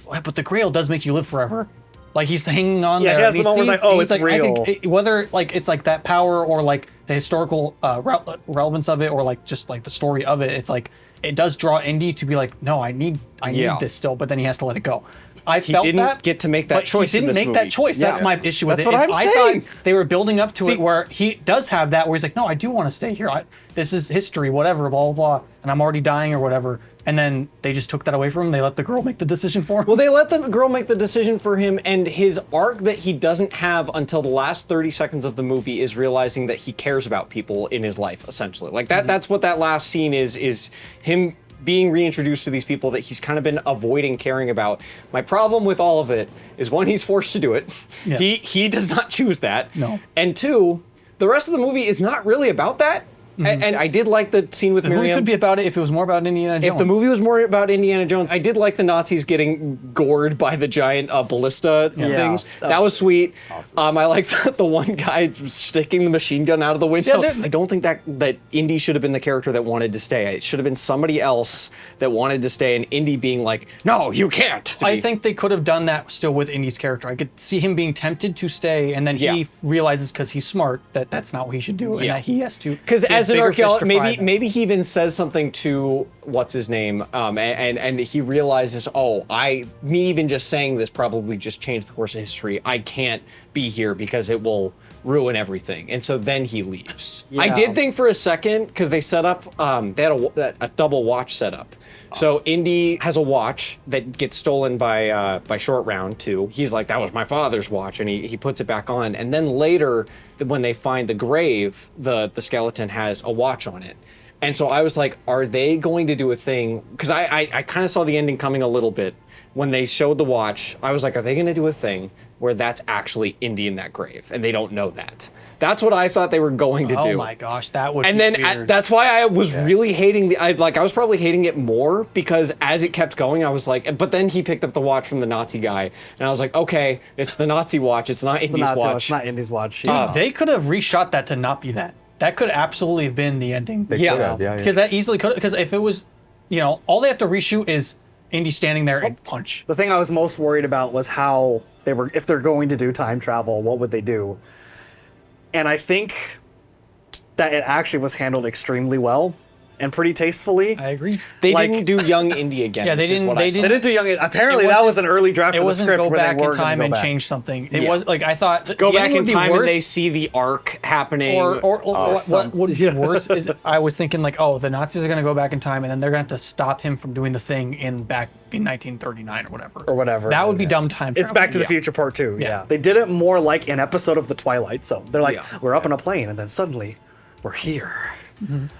"Well, but the Grail does make you live forever." Like he's hanging on there. he has and the moment where sees- it's like, oh, he's it's real. I think whether like it's like that power or like the historical relevance of it, or like just like the story of it, it's like it does draw Indy to be like, no, I need this still, but then he has to let it go. I felt didn't that, get to make that but choice He in didn't this make that movie. choice. Yeah. That's my issue with That's it. what I'm I saying. thought they were building up to See- it where he does have that, where he's like, no, I do want to stay here. This is history, whatever, blah, blah, blah, and I'm already dying or whatever. And then they just took that away from him. They let the girl make the decision for him. Well, they let the girl make the decision for him, and his arc that he doesn't have until the last 30 seconds of the movie is realizing that he cares about people in his life, essentially. Like that. That's what that last scene is him being reintroduced to these people that he's kind of been avoiding caring about. My problem with all of it is, one, he's forced to do it. Yeah. He does not choose that. No. And two, the rest of the movie is not really about that. And I did like the scene with The movie Miriam. could be about it if it was more about Indiana Jones. If the movie was more about Indiana Jones, I did like the Nazis getting gored by the giant ballista things. That was sweet. awesome. I like the one guy sticking the machine gun out of the window. Yeah, I don't think that Indy should have been the character that wanted to stay. It should have been somebody else that wanted to stay, and Indy being like, no, you can't. I think they could have done that still with Indy's character. I could see him being tempted to stay, and then he realizes, because he's smart, that that's not what he should do, and that he has to. Because as an bigger fish to archaeologist, fry. maybe he even says something to what's his name, and he realizes, me even just saying this probably just changed the course of history. I can't be here because it will ruin everything, and so then he leaves. I did think for a second, because they set up, they had a double watch set up. So Indy has a watch that gets stolen by Short Round too. He's like, that was my father's watch, and he puts it back on. And then later, when they find the grave, the skeleton has a watch on it. And so I was like, are they going to do a thing? Because I kind of saw the ending coming a little bit. When they showed the watch, I was like, are they going to do a thing where that's actually Indy in that grave, and they don't know that? That's what I thought they were going to do. Oh my gosh, that would. And be then weird. that's why I was really hating I was probably hating it more, because as it kept going, I was like, but then he picked up the watch from the Nazi guy, and I was like, okay, it's the Nazi watch, it's not Indy's watch. It's not Indy's watch. Dude, they could have reshot that to not be that. That could absolutely have been the ending. They Yeah. could have, yeah. Because that easily could. Because if it was, all they have to reshoot is Indy standing there and punch. The thing I was most worried about was how if they're going to do time travel, what would they do? And I think that it actually was handled extremely well and pretty tastefully. I agree. They Like- didn't do young Indy again. Yeah, they which is didn't- what they I didn't- thought. They didn't do young. Apparently, It that wasn't- was an early draft It of the wasn't script go where back they were in gonna time go and back. change something. It Yeah. was like I thought. Go the back ending in would be time and worse, they see the arc happening. Or what would be worse is I was thinking like, oh, the Nazis are gonna go back in time and then they're gonna have to stop him from doing the thing back in 1939 or whatever. Or whatever That it would be is. dumb time It's travel. Back to the Yeah. Future Part 2. Yeah. Yeah. They did it more like an episode of The Twilight Zone. They're like, Yeah. we're up in a plane, and then suddenly, we're here.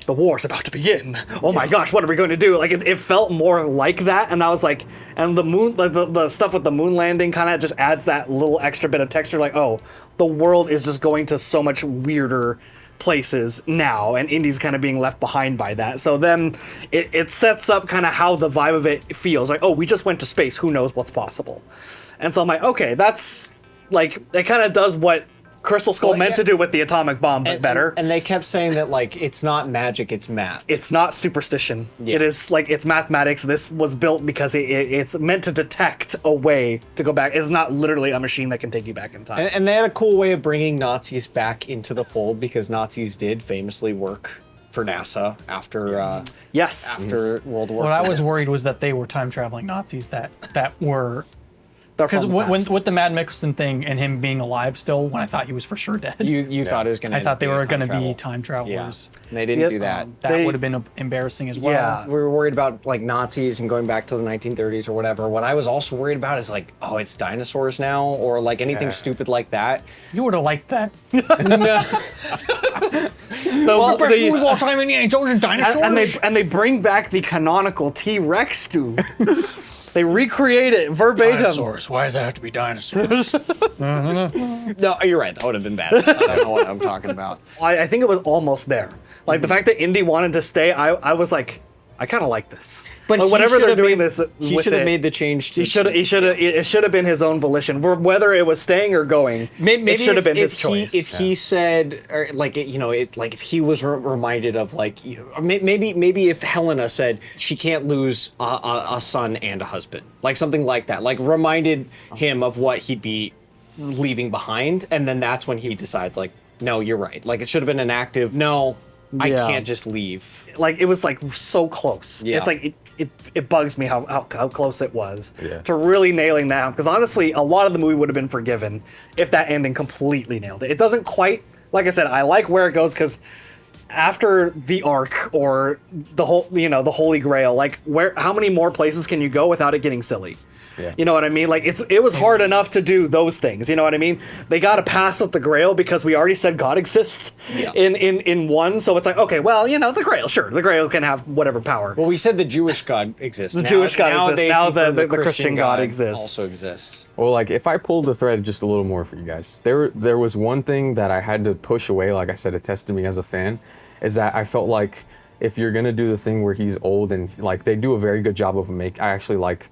The war's about to begin. Oh my gosh, what are we going to do? Like, it felt more like that, and I was like, and the moon, like the stuff with the moon landing kind of just adds that little extra bit of texture, like, oh, the world is just going to so much weirder places now, and Indy's kind of being left behind by that. So then it sets up kind of how the vibe of it feels. Like, oh, we just went to space, who knows what's possible. And so I'm like, okay, that's, like, it kind of does what Crystal Skull meant to do with the atomic bomb, but better. And they kept saying that like it's not magic, it's math. It's not superstition. Yeah. It is like it's mathematics. This was built because it's meant to detect a way to go back. It's not literally a machine that can take you back in time. And they had a cool way of bringing Nazis back into the fold because Nazis did famously work for NASA after Yes. after World War What II. I was worried was that they were time traveling Nazis that were. They're Because from the past. with the Mad Mickelson thing and him being alive still, when I thought he was for sure dead, You thought it was going to I thought they were going to be time Yeah. travelers. And they didn't Yep. do that. That They- would have been embarrassing as well. Yeah. We were worried about like Nazis and going back to the 1930s or whatever. What I was also worried about is like, oh, it's dinosaurs now, or like anything stupid like that. You would have liked that. The- all time Indiana Jones and dinosaurs. and they bring back the canonical T-Rex dude. They recreate it verbatim. Dinosaurs. Why does it have to be dinosaurs? No, you're right. That would have been bad. I don't know what I'm talking about. I think it was almost there. Like the fact that Indy wanted to stay, I was like, I kind of like this. But like, he whatever should they're have doing made- this, He with should have it, made the change to. It should have been his own volition. Whether it was staying or going, Maybe it should have been if his choice. If he said, or like like if he was reminded of like, or maybe if Helena said she can't lose a son and a husband, like something like that, like reminded him of what he'd be leaving behind, and then that's when he decides like, no, you're right. Like it should have been an active. No, I Yeah. can't just leave. Like it was like so close. Yeah. It's like it bugs me how close it was Yeah. to really nailing that. Because honestly, a lot of the movie would have been forgiven if that ending completely nailed it. It doesn't quite. Like I said, I like where it goes because after the Ark or the whole, the Holy Grail, like how many more places can you go without it getting silly? Yeah. You know what I mean? Like it was hard enough to do those things. You know what I mean? They got to pass with the Grail because we already said God exists in one. So it's like, okay, well, the Grail, sure, the Grail can have whatever power. Well, we said the Jewish God exists. The Jewish God exists. they Now confirm the Christian God exists. Also exists. Well, like if I pulled the thread just a little more for you guys, there was one thing that I had to push away. Like I said, it tested me as a fan, is that I felt like if you're gonna do the thing where he's old and like they do a very good job of I actually like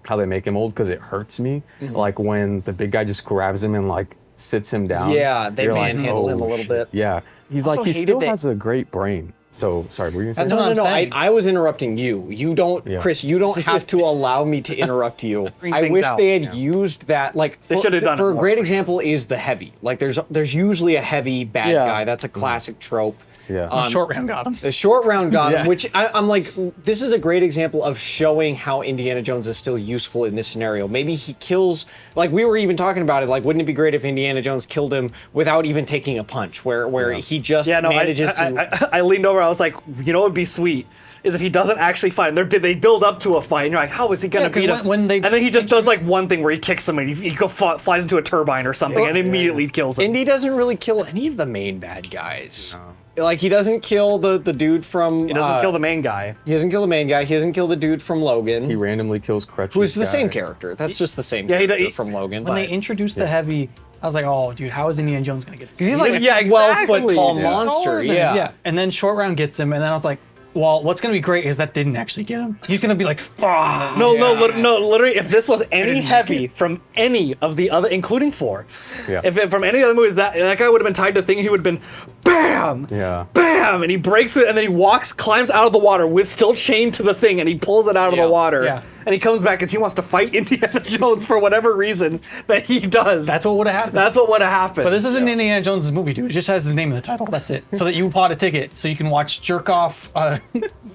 how they make him old because it hurts me. Like when the big guy just grabs him and like sits him down. Yeah, they you're like, manhandle him a "Oh, little shit." bit. Yeah, he's Also like he hated still that- has a great brain. So sorry, what were you gonna say? That's what I'm saying. I was interrupting you. You don't, Yeah. Chris. You don't have to allow me to interrupt you. I things wish out. they had used that. Like They should have done it For a more. great example is the heavy. Like there's usually a heavy bad Yeah. guy. That's a classic trope. Yeah. Short round got him. The short round got him, Yeah. which I'm like, this is a great example of showing how Indiana Jones is still useful in this scenario. Maybe he kills, like we were even talking about it, like wouldn't it be great if Indiana Jones killed him without even taking a punch, where he just manages to. I leaned over. I was like, what would be sweet is if he doesn't actually fight. They build up to a fight, and you're like, how is he gonna Yeah, 'cause beat him? when they- and then he just does like one thing where he kicks him and he flies into a turbine or something, and immediately kills him. Indy doesn't really kill any of the main bad guys. Like he doesn't kill the dude from. He doesn't kill the main guy. He doesn't kill the main guy. He doesn't kill the dude from Logan. He randomly kills Crutch's who's the guy. same character. That's just the same Yeah, character from Logan. When they introduced the heavy, I was like, oh, dude, how is Indiana Jones gonna get this? He's like Yeah, a 12-foot exactly. tall Yeah. monster. Taller than- Yeah. And then short round gets him, and then I was like, well, what's gonna be great is that didn't actually get him. He's gonna be like, ah. No, literally, if this was any heavy from any of the other, including 4, Yeah. if it, from any other movies, that guy would have been tied to the thing, he would have been, bam, Yeah. bam, and he breaks it, and then he climbs out of the water with still chained to the thing, and he pulls it out of the water, Yeah. and he comes back because he wants to fight Indiana Jones for whatever reason that he does. That's what would have happened. That's what would have happened. But this isn't Indiana Jones' movie, dude. It just has his name in the title. That's it. So that you bought a ticket so you can watch Jerk Off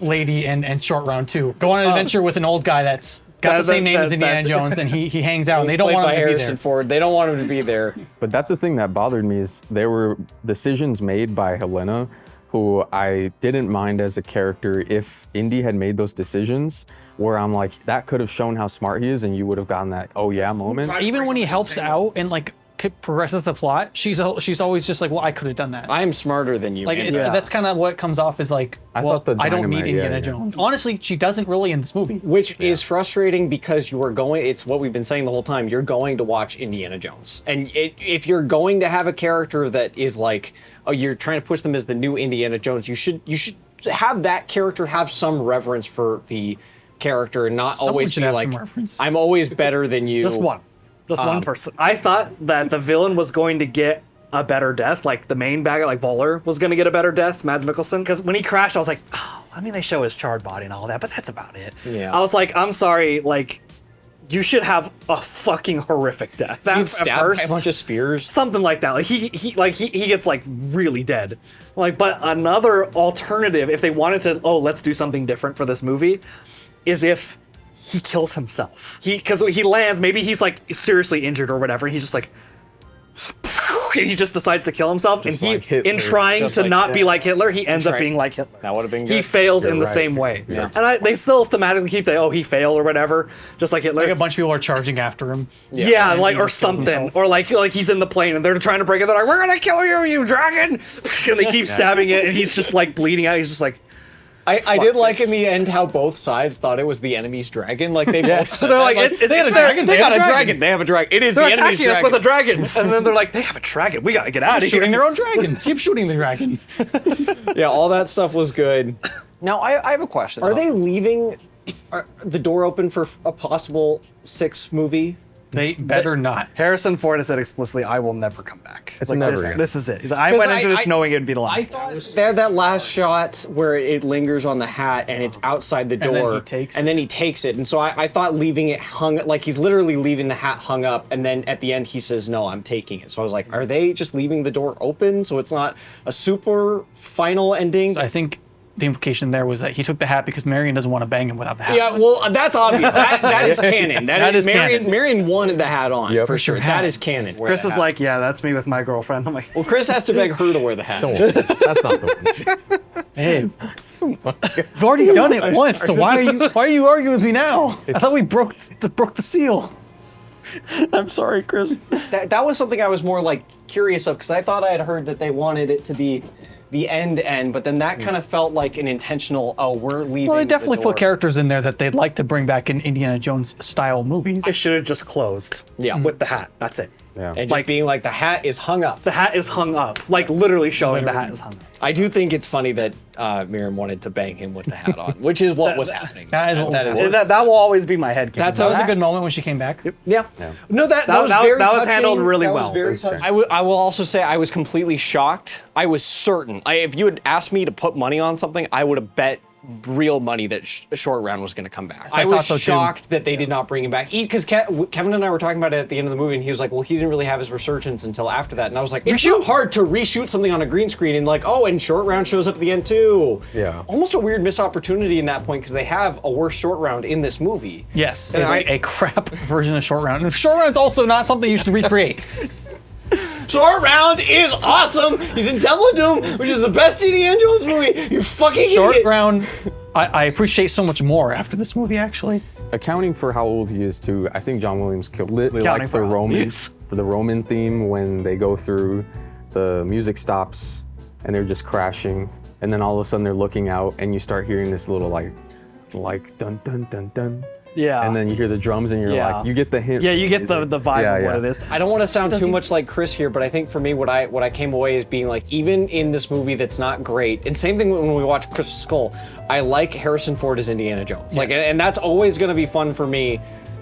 Lady and Short Round 2. Go on an adventure with an old guy that's got the same name as Indiana Jones, and he hangs out, and they don't Played want by him to be Harrison there. Ford. They don't want him to be there. But that's the thing that bothered me is there were decisions made by Helena who I didn't mind as a character if Indy had made those decisions where I'm like, that could have shown how smart he is and you would have gotten that, oh yeah moment. Even when he helps out and like progresses the plot, she's always just like, well, I could have done that. I am smarter than you. Like man. that's kind of what comes off as like, I well, thought the I don't need dynamite, yeah, Indiana yeah. Jones. Honestly, she doesn't really in this movie. Which is frustrating because you are going, it's what we've been saying the whole time, you're going to watch Indiana Jones. And if you're going to have a character that is like, oh, you're trying to push them as the new Indiana Jones, you should have that character have some reverence for the character and not Someone always should be have like, some reverence. I'm always better than you. just one. Just one person. I thought that the villain was going to get a better death, like the main bad guy, like Voller, was going to get a better death, Mads Mikkelsen. Because when he crashed, I was like, oh, I mean, they show his charred body and all that, but that's about it. Yeah. I was like, I'm sorry, like, you should have a fucking horrific death. He'd stabbed by a bunch of spears. Something like that. Like he gets like really dead. Like, but another alternative, if they wanted to, let's do something different for this movie, is if he kills himself. Because he lands, maybe he's like seriously injured or whatever, and he's just like, and he just decides to kill himself. Just and like Hitler. in trying Just to like not be like Hitler, he ends up being like Hitler. That would have been good. He fails in the right. same way. Yeah. And they still thematically keep the, he failed or whatever, just like Hitler. Like a bunch of people are charging after him. Yeah, And like he or just kills something, himself. or like he's in the plane and they're trying to break it. They're like, "We're gonna kill you, you dragon!" And they keep stabbing it, and he's just like bleeding out. He's just like, I did like in the end how both sides thought it was the enemy's dragon. Like they both so they're like, they they got a dragon. They got a dragon. They have a dragon. It is they're the enemy's attacking us dragon. with a dragon, and then they're like, "They have a dragon. We gotta get out of here." Shooting their own dragon. Keep shooting the dragon. Yeah, all that stuff was good. Now I have a question. Are they leaving the door open for a possible 6 movie? They better not. Harrison Ford has said explicitly, "I will never come back." It's like, never. This is it. He's like, I went into this knowing it'd be the last. I thought they had that last shot where it lingers on the hat and it's outside the door. then he takes it. And then he takes it. And so I thought leaving it hung, like he's literally leaving the hat hung up. And then at the end he says, no, I'm taking it. So I was like, are they just leaving the door open so it's not a super final ending? I think the implication there was that he took the hat because Marion doesn't want to bang him without the hat. Yeah, well, that's obvious. That is canon. That is canon. Marion wanted the hat on, Yep. for sure. Your That hat. is canon. Chris is like, "Yeah, that's me with my girlfriend." I'm like, well, Chris has to beg her to wear the hat. Don't. That's not the one. Hey, we've already done it once. So why are you arguing with me now? I thought we broke the seal. I'm sorry, Chris. That was something I was more like curious of because I thought I had heard that they wanted it to be the end, but then that kind of felt like an intentional, we're leaving. Well, they definitely the door. put characters in there that they'd like to bring back in Indiana Jones style movies. it should have just closed. Yeah. with the hat. That's it. Yeah. And just being like, the hat is hung up. The hat is hung up, like literally showing the hat is hung up. I do think it's funny that Miriam wanted to bang him with the hat on, which is what was happening. That is what was happening. That will always be my head. That's That was a Back. good moment when she came back. Yeah. No, that was that- very that was touching. handled really That well. Was very It was touching. touching. I will also say I was completely shocked. I was certain. If you had asked me to put money on something, I would have bet real money that Short Round was going to come back. I was thought so, too. shocked that they did not bring him back. Because Kevin and I were talking about it at the end of the movie, and he was like, well, he didn't really have his resurgence until after that. And I was like, it's not hard to reshoot something on a green screen and like, and Short Round shows up at the end too. Yeah. Almost a weird missed opportunity in that point because they have a worse Short Round in this movie. Yes, And a crap version of Short Round. And Short Round's also not something you should recreate. Short Round is awesome. He's in Temple of Doom, which is the best Indiana Jones movie. You fucking Short idiot. Round, I appreciate so much more after this movie, actually. Accounting for how old he is too, I think John Williams killed it. Accounting Like for the how old he Roman, is. for the Roman theme when they go through, the music stops and they're just crashing, and then all of a sudden they're looking out and you start hearing this little like dun dun dun dun. Yeah. And then you hear the drums and you're Yeah. like, you get the hint. Yeah, from you get the music. vibe Yeah, of what yeah. it is. I don't want to sound too much like Chris here, but I think for me, what I came away is being like, even in this movie that's not great, and same thing when we watch Crystal Skull, I like Harrison Ford as Indiana Jones. Like, and that's always going to be fun for me.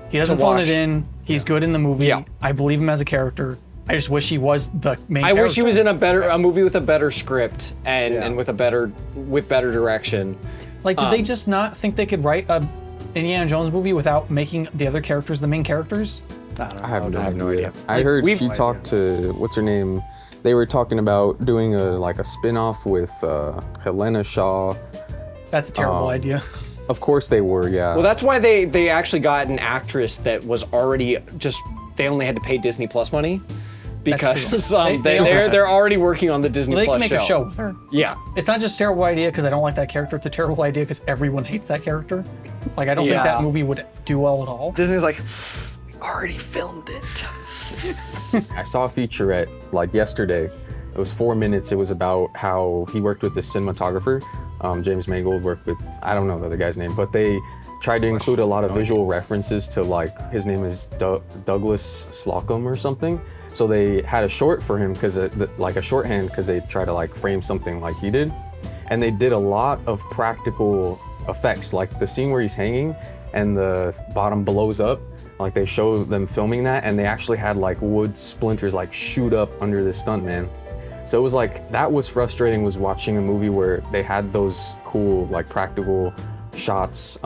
He doesn't to phone watch. it in. He's good in the movie. Yeah. I believe him as a character. I just wish he was the main I character. wish he was in a movie with a better script and with better direction. Like, did they just not think they could write a Indiana Jones movie without making the other characters the main characters? I don't know. I have no idea. idea. I heard we've- she talked to, what's her name? They were talking about doing a spin-off with Helena Shaw. That's a terrible idea. Of course they were, yeah. Well, that's why they actually got an actress that was already just, they only had to pay Disney Plus money. Because true. they're already working on the Disney Well, they Plus can make a show with her. Yeah. It's not just a terrible idea because I don't like that character. It's a terrible idea because everyone hates that character. Like, I don't think Yeah. that movie would do well at all. Disney's like, we already filmed it. I saw a featurette like yesterday. It was 4 minutes. It was about how he worked with this cinematographer. James Mangold worked with, I don't know the other guy's name, but they tried to include a lot of visual references to, like, his name is Douglas Slocum or something. So they had a short for him because like a shorthand because they try to like frame something like he did. And they did a lot of practical effects, like the scene where he's hanging and the bottom blows up. Like they show them filming that, and they actually had like wood splinters like shoot up under the stuntman. So it was like, that was frustrating, was watching a movie where they had those cool like practical shots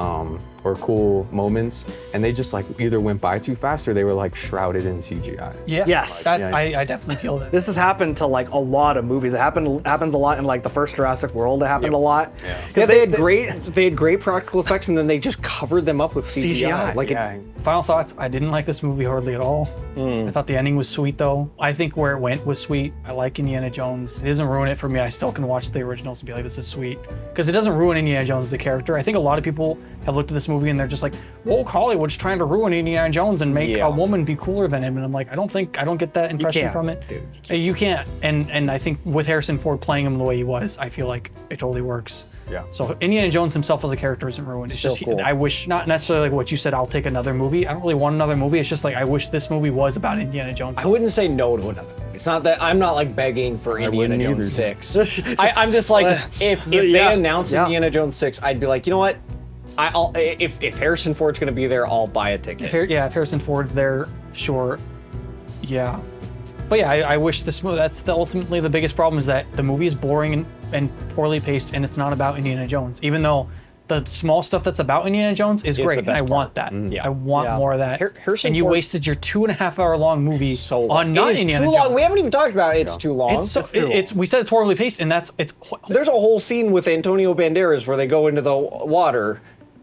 or cool moments, and they just like either went by too fast or they were like shrouded in CGI. Yeah. Yes. I definitely feel that. This has happened to like a lot of movies. It happens a lot in like the first Jurassic World. It happened a lot. Yeah, they had great practical effects, and then they just covered them up with CGI. Like Final thoughts, I didn't like this movie hardly at all. I thought the ending was sweet though. I think where it went was sweet. I like Indiana Jones. It doesn't ruin it for me. I still can watch the originals and be like, this is sweet. Because it doesn't ruin Indiana Jones as a character. I think a lot of people have looked at this movie and they're just like, woke Hollywood's trying to ruin Indiana Jones and make a woman be cooler than him. And I'm like, I don't get that impression from it. Dude, you can't. And I think with Harrison Ford playing him the way he was, I feel like it totally works. Yeah. So Indiana Jones himself as a character isn't ruined. It's Still just, cool. I wish, not necessarily like what you said, I'll take another movie. I don't really want another movie. It's just like, I wish this movie was about Indiana Jones. I wouldn't say no to another movie. It's not that I'm not like begging for Indiana wouldn't Jones either. 6. I'm just like, if they announce Indiana Jones 6, I'd be like, you know what? If Harrison Ford's gonna be there, I'll buy a ticket. If Harrison Ford's there, sure. Yeah. But yeah, I wish this movie, that's ultimately the biggest problem, is that the movie is boring and poorly paced, and it's not about Indiana Jones. Even though the small stuff that's about Indiana Jones is great, and I want that. I want more of that. Harrison and you Ford- wasted your 2.5-hour long movie on not It is Indiana too Jones. long. We haven't even talked about it. It's too long. We said it's horribly paced, and There's a whole scene with Antonio Banderas where they go into the water,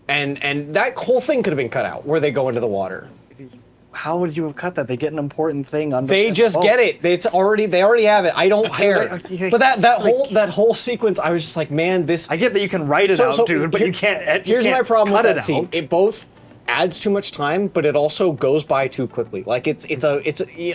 and that whole thing could have been cut out, where they go into the water. how would you have cut that? They get an important thing on. They just get it. They already have it. I don't care. But that whole sequence, I was just like, man, this. I get that you can write it out, dude, but you can't. Here's my problem with that scene. Out. It both adds too much time, but it also goes by too quickly. Like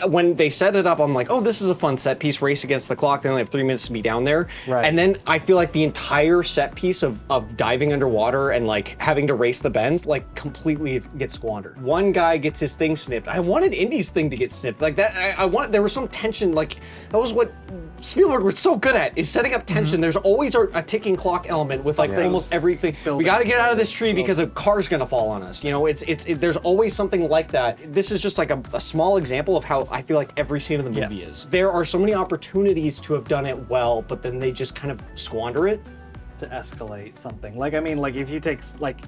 when they set it up, I'm like, oh, this is a fun set piece, race against the clock. They only have 3 minutes to be down there. Right. And then I feel like the entire set piece of diving underwater and like having to race the bends, like completely gets squandered. One guy gets his thing snipped. I wanted Indy's thing to get snipped. Like that, there was some tension. Like that was what Spielberg was so good at, is setting up tension. There's always a ticking clock element with like almost everything. We got to get out of this tree because a car's gonna fall on us. You know, there's always something like that. This is just like a small example of how I feel like every scene of the movie is. There are so many opportunities to have done it well, but then they just kind of squander it. To escalate something. Like, I mean, like if you take like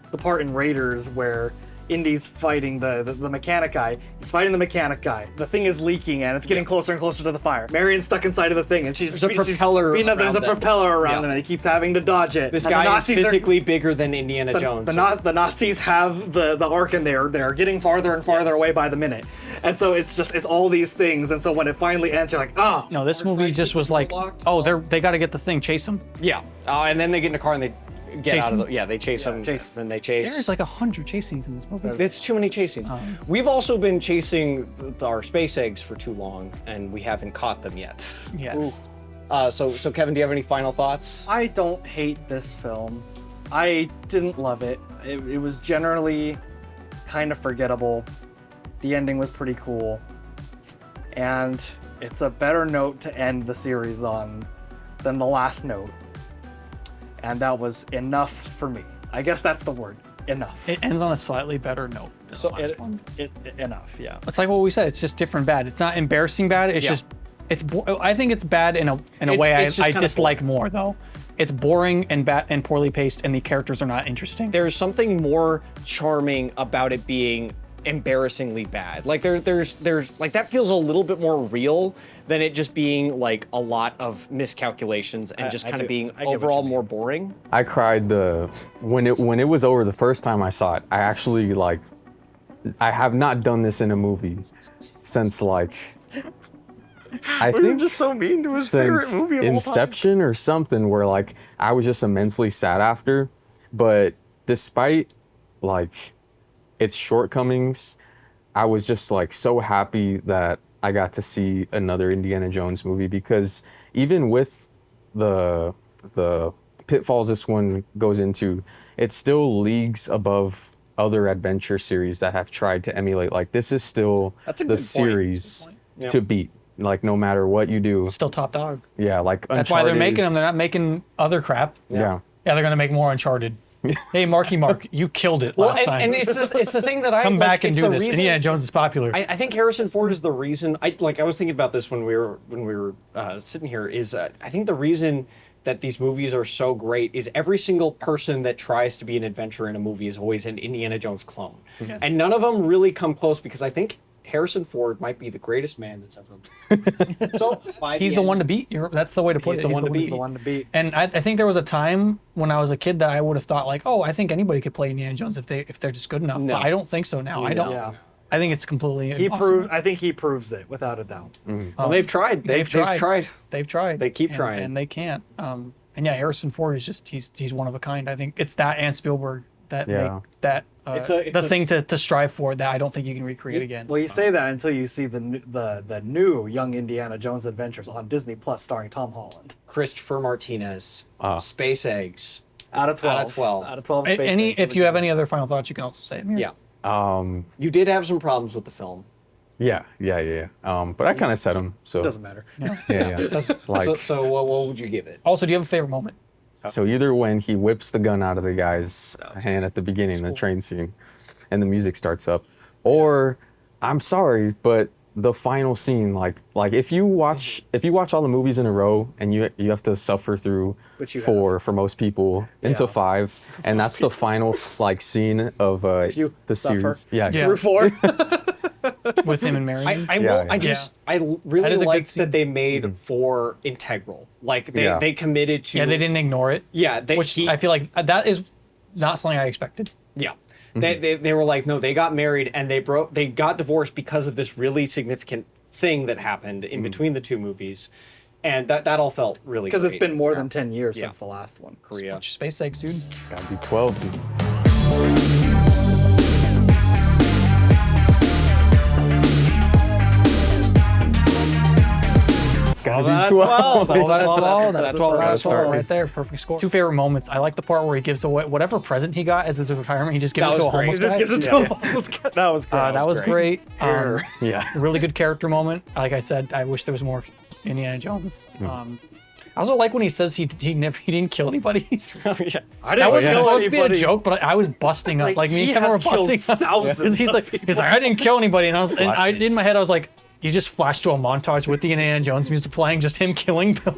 the part in Raiders where Indy's fighting the mechanic guy. He's fighting the mechanic guy. The thing is leaking and it's getting closer and closer to the fire. Marion's stuck inside of the thing and there's a propeller there's a propeller around them and he keeps having to dodge it. This and guy is physically bigger than Indiana Jones. The Nazis have the Ark and they're getting farther and farther away by the minute. And so it's all these things. And so when it finally ends, you're like, oh. No, this movie just was like, oh, they got to get the thing, chase them. Yeah. And then they get in a car and they get Chase out of him? the, they chase him, then they chase. There's like 100 chase scenes in this movie. It's too many chase scenes. We've also been chasing our space eggs for too long, and we haven't caught them yet. Yes. So Kevin, do you have any final thoughts? I don't hate this film. I didn't love it. It was generally kind of forgettable. The ending was pretty cool. And it's a better note to end the series on than the last note. And that was enough for me. I guess that's the word. Enough. It ends on a slightly better note than the last one. Enough, yeah. It's like what we said. It's just different bad. It's not embarrassing bad. It's just, I think it's bad in a way I dislike more though. It's boring and bad and poorly paced, and the characters are not interesting. There's something more charming about it being embarrassingly bad. Like there's like that feels a little bit more real than it just being like a lot of miscalculations and just kind of being overall more boring. I cried when it was over the first time I saw it. I actually I have not done this in a movie since I think just so mean to his since favorite movie of all time. Inception or something, where I was just immensely sad after. But despite its shortcomings, I was just so happy that I got to see another Indiana Jones movie, because even with the pitfalls this one goes into, it's still leagues above other adventure series that have tried to emulate. This is still the series to beat. No matter what you do. Still top dog. Yeah, That's why they're making them. They're not making other crap. Yeah. Yeah, they're gonna make more Uncharted. Hey, Marky Mark, you killed it Well, last time. and it's the thing that I Come like, back and it's do the this. reason- Indiana Jones is popular. I think Harrison Ford is the reason. I was thinking about this when we were sitting here. Is I think the reason that these movies are so great is every single person that tries to be an adventurer in a movie is always an Indiana Jones clone, and none of them really come close because I think Harrison Ford might be the greatest man that's ever lived. So He's the one to beat. That's the way to put it. the one to beat. He's the one to beat. And I think there was a time when I was a kid that I would have thought like, oh, I think anybody could play Indiana Jones if they're just good enough. No. But I don't think so now. I don't. Yeah. I think it's completely. He impossible. proved. I think he proves it without a doubt. Well, they've tried. They've tried. They've tried. They keep and- trying. and they can't. And yeah, Harrison Ford is just he's one of a kind. I think it's that and Spielberg that make that It's the thing to strive for that I don't think you can recreate again. Well, you say that until you see the new Young Indiana Jones Adventures on Disney Plus, starring Tom Holland. Christopher Martinez, Space Eggs. Out of 12. Out of 12. Out of 12. A- Space any Eggs. if you have any other final thoughts, you can also say them here. Yeah. You did have some problems with the film. Yeah. But I kind of said them. So It doesn't matter. yeah. Like So what would you give it? Also, do you have a favorite moment? so either when he whips the gun out of the guy's hand at the beginning, the train scene, and the music starts up, or I'm sorry, but the final scene, like if you watch all the movies in a row and you have to suffer through Which you 4 for most people into 5, and that's the final like scene of you the suffer. series. Yeah. Yeah. Through 4. With him and Marion. I That really is a good liked scene. that they made 4 integral. Like they Yeah. they committed to. Yeah, they didn't ignore it. Yeah, Which I feel like that is not something I expected. Yeah. They were like, no, they got married and they got divorced because of this really significant thing that happened in between the 2 movies, and that all felt really Because it's great. been more than 10 years Yeah. since the last one. Korea. Bunch of space eggs, dude. It's gotta be 12, dude. It's gotta be 12. That's That's all what right. start with. Right there, perfect score. 2 favorite moments. I like the part where he gives away whatever present he got as his retirement. He just gives That it to a was great. homeless He just guy. gives it to him. That was great. That was great. Yeah. Really good character moment. Like I said, I wish there was more Indiana Jones. I also like when he says he didn't kill anybody. I didn't That was kill supposed to be a anybody. joke, but I was busting up. Like me he and Kevin were has killed busting up. thousands He's of like, people. I didn't kill anybody, and Flashbacks. in my head I was like, you just flashed to a montage with the Indiana Jones music playing, just him killing Bill.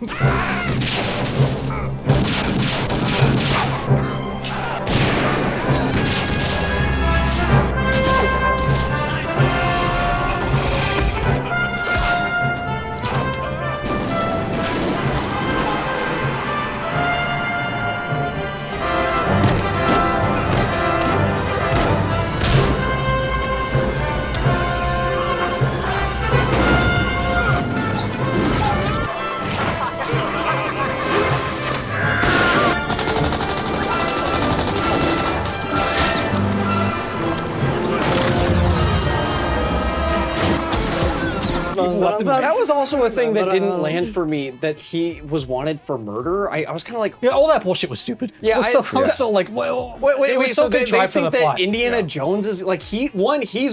That was also a thing that didn't land for me. That he was wanted for murder. I was kind of like, Yeah, all that bullshit was stupid. Yeah, I was so like, well, it was so so they contrived for think the that plot. Indiana Jones is like he's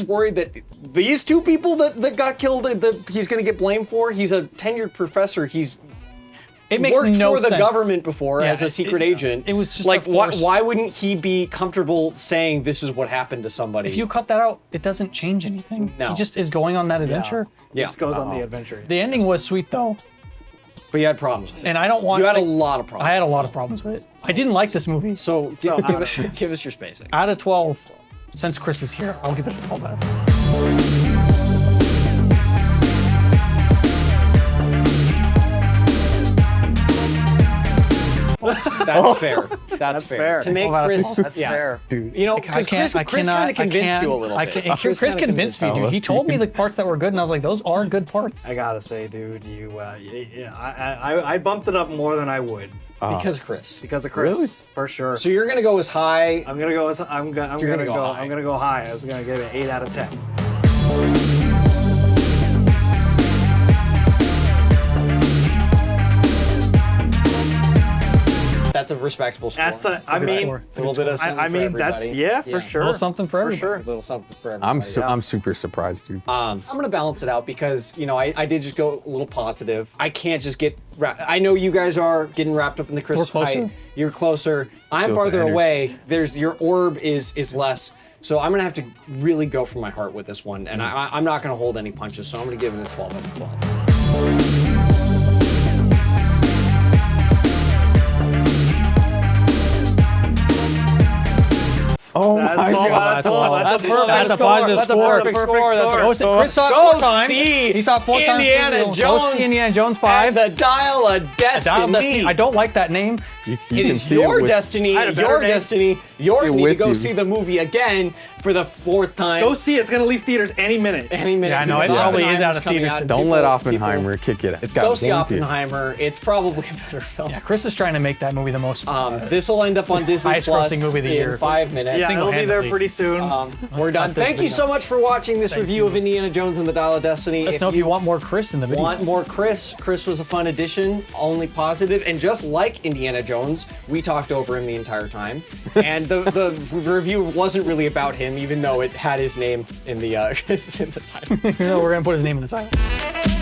worried that these 2 people that got killed that he's going to get blamed for. He's a tenured professor. He's It makes worked no for the sense. government before Yeah, as a secret agent. it was just like a why, force. why wouldn't he be comfortable saying this is what happened to somebody? If you cut that out, it doesn't change anything. No. He just is going on that adventure. Yeah. Just goes on the adventure. The ending was sweet though, But you had problems with it. and I don't want. You had a like, lot of problems. I had a lot of problems with it. I didn't like this movie. So give us your spacing. Out of 12, since Chris is here, I'll give it a 12 out of 10. That's fair. That's fair. fair. To make Well, Chris, That's yeah. fair. You know, because Chris kind of convinced you a little bit. Chris kinda convinced me, dude. He told me the parts that were good, and I was like, those are good parts. I gotta say, dude, I bumped it up more than I would Because of Chris. because of Chris, Really? for sure. So you're gonna go as high. I'm gonna go. I'm gonna go go. high. I'm gonna go high. I was gonna give it 8 out of 10. That's a respectable score. That's a. I good mean, score. It's a little bit of something I for mean, that's everybody. for sure. A little something for everybody. sure. A little something for everybody. I'm super surprised, dude. I'm gonna balance it out because I did just go a little positive. I can't just get. I know you guys are getting wrapped up in the Christmas We're closer? hype. You're closer. I'm Feels the farther energy. away. There's your orb is less. So I'm gonna have to really go for my heart with this one, and I'm not gonna hold any punches. So I'm gonna give it a 12 out of 12. Oh That's my all. god. That's all. That's a That's perfect a positive That's a score. perfect That's a perfect score. score. Go see, Chris saw it Go 4 times. see He saw it 4 times. Indiana Go Jones see Indiana Jones 5. And the Dial of Destiny. Dial of Destiny. I don't like that name. You It can is see your it with, destiny. I had a better Your name. destiny. Yours It need to with go you. see the movie again for the 4th time. Go see it. It's gonna leave theaters any minute. any minute. Yeah, I know, it because probably is out Oppenheimer's of coming theaters out. today. Don't People- let Oppenheimer kick it. It's got Go see boom to it. Oppenheimer. It's probably a better film. Yeah, Chris is trying to make that movie the most. This will end up on Disney Highest Plus grossing movie of the in year. 5 minutes. Yeah, it'll be there Single-handedly. pretty soon. We're done. Thank you so much for watching this review of Indiana Jones and the Dial of Destiny. Let us know if you want more Chris in the video. Want more Chris? Chris was a fun addition, only positive, and just like Indiana Jones, we talked over him the entire time. And the review wasn't really about him, even though it had his name in the in the title. We're gonna put his name in the title.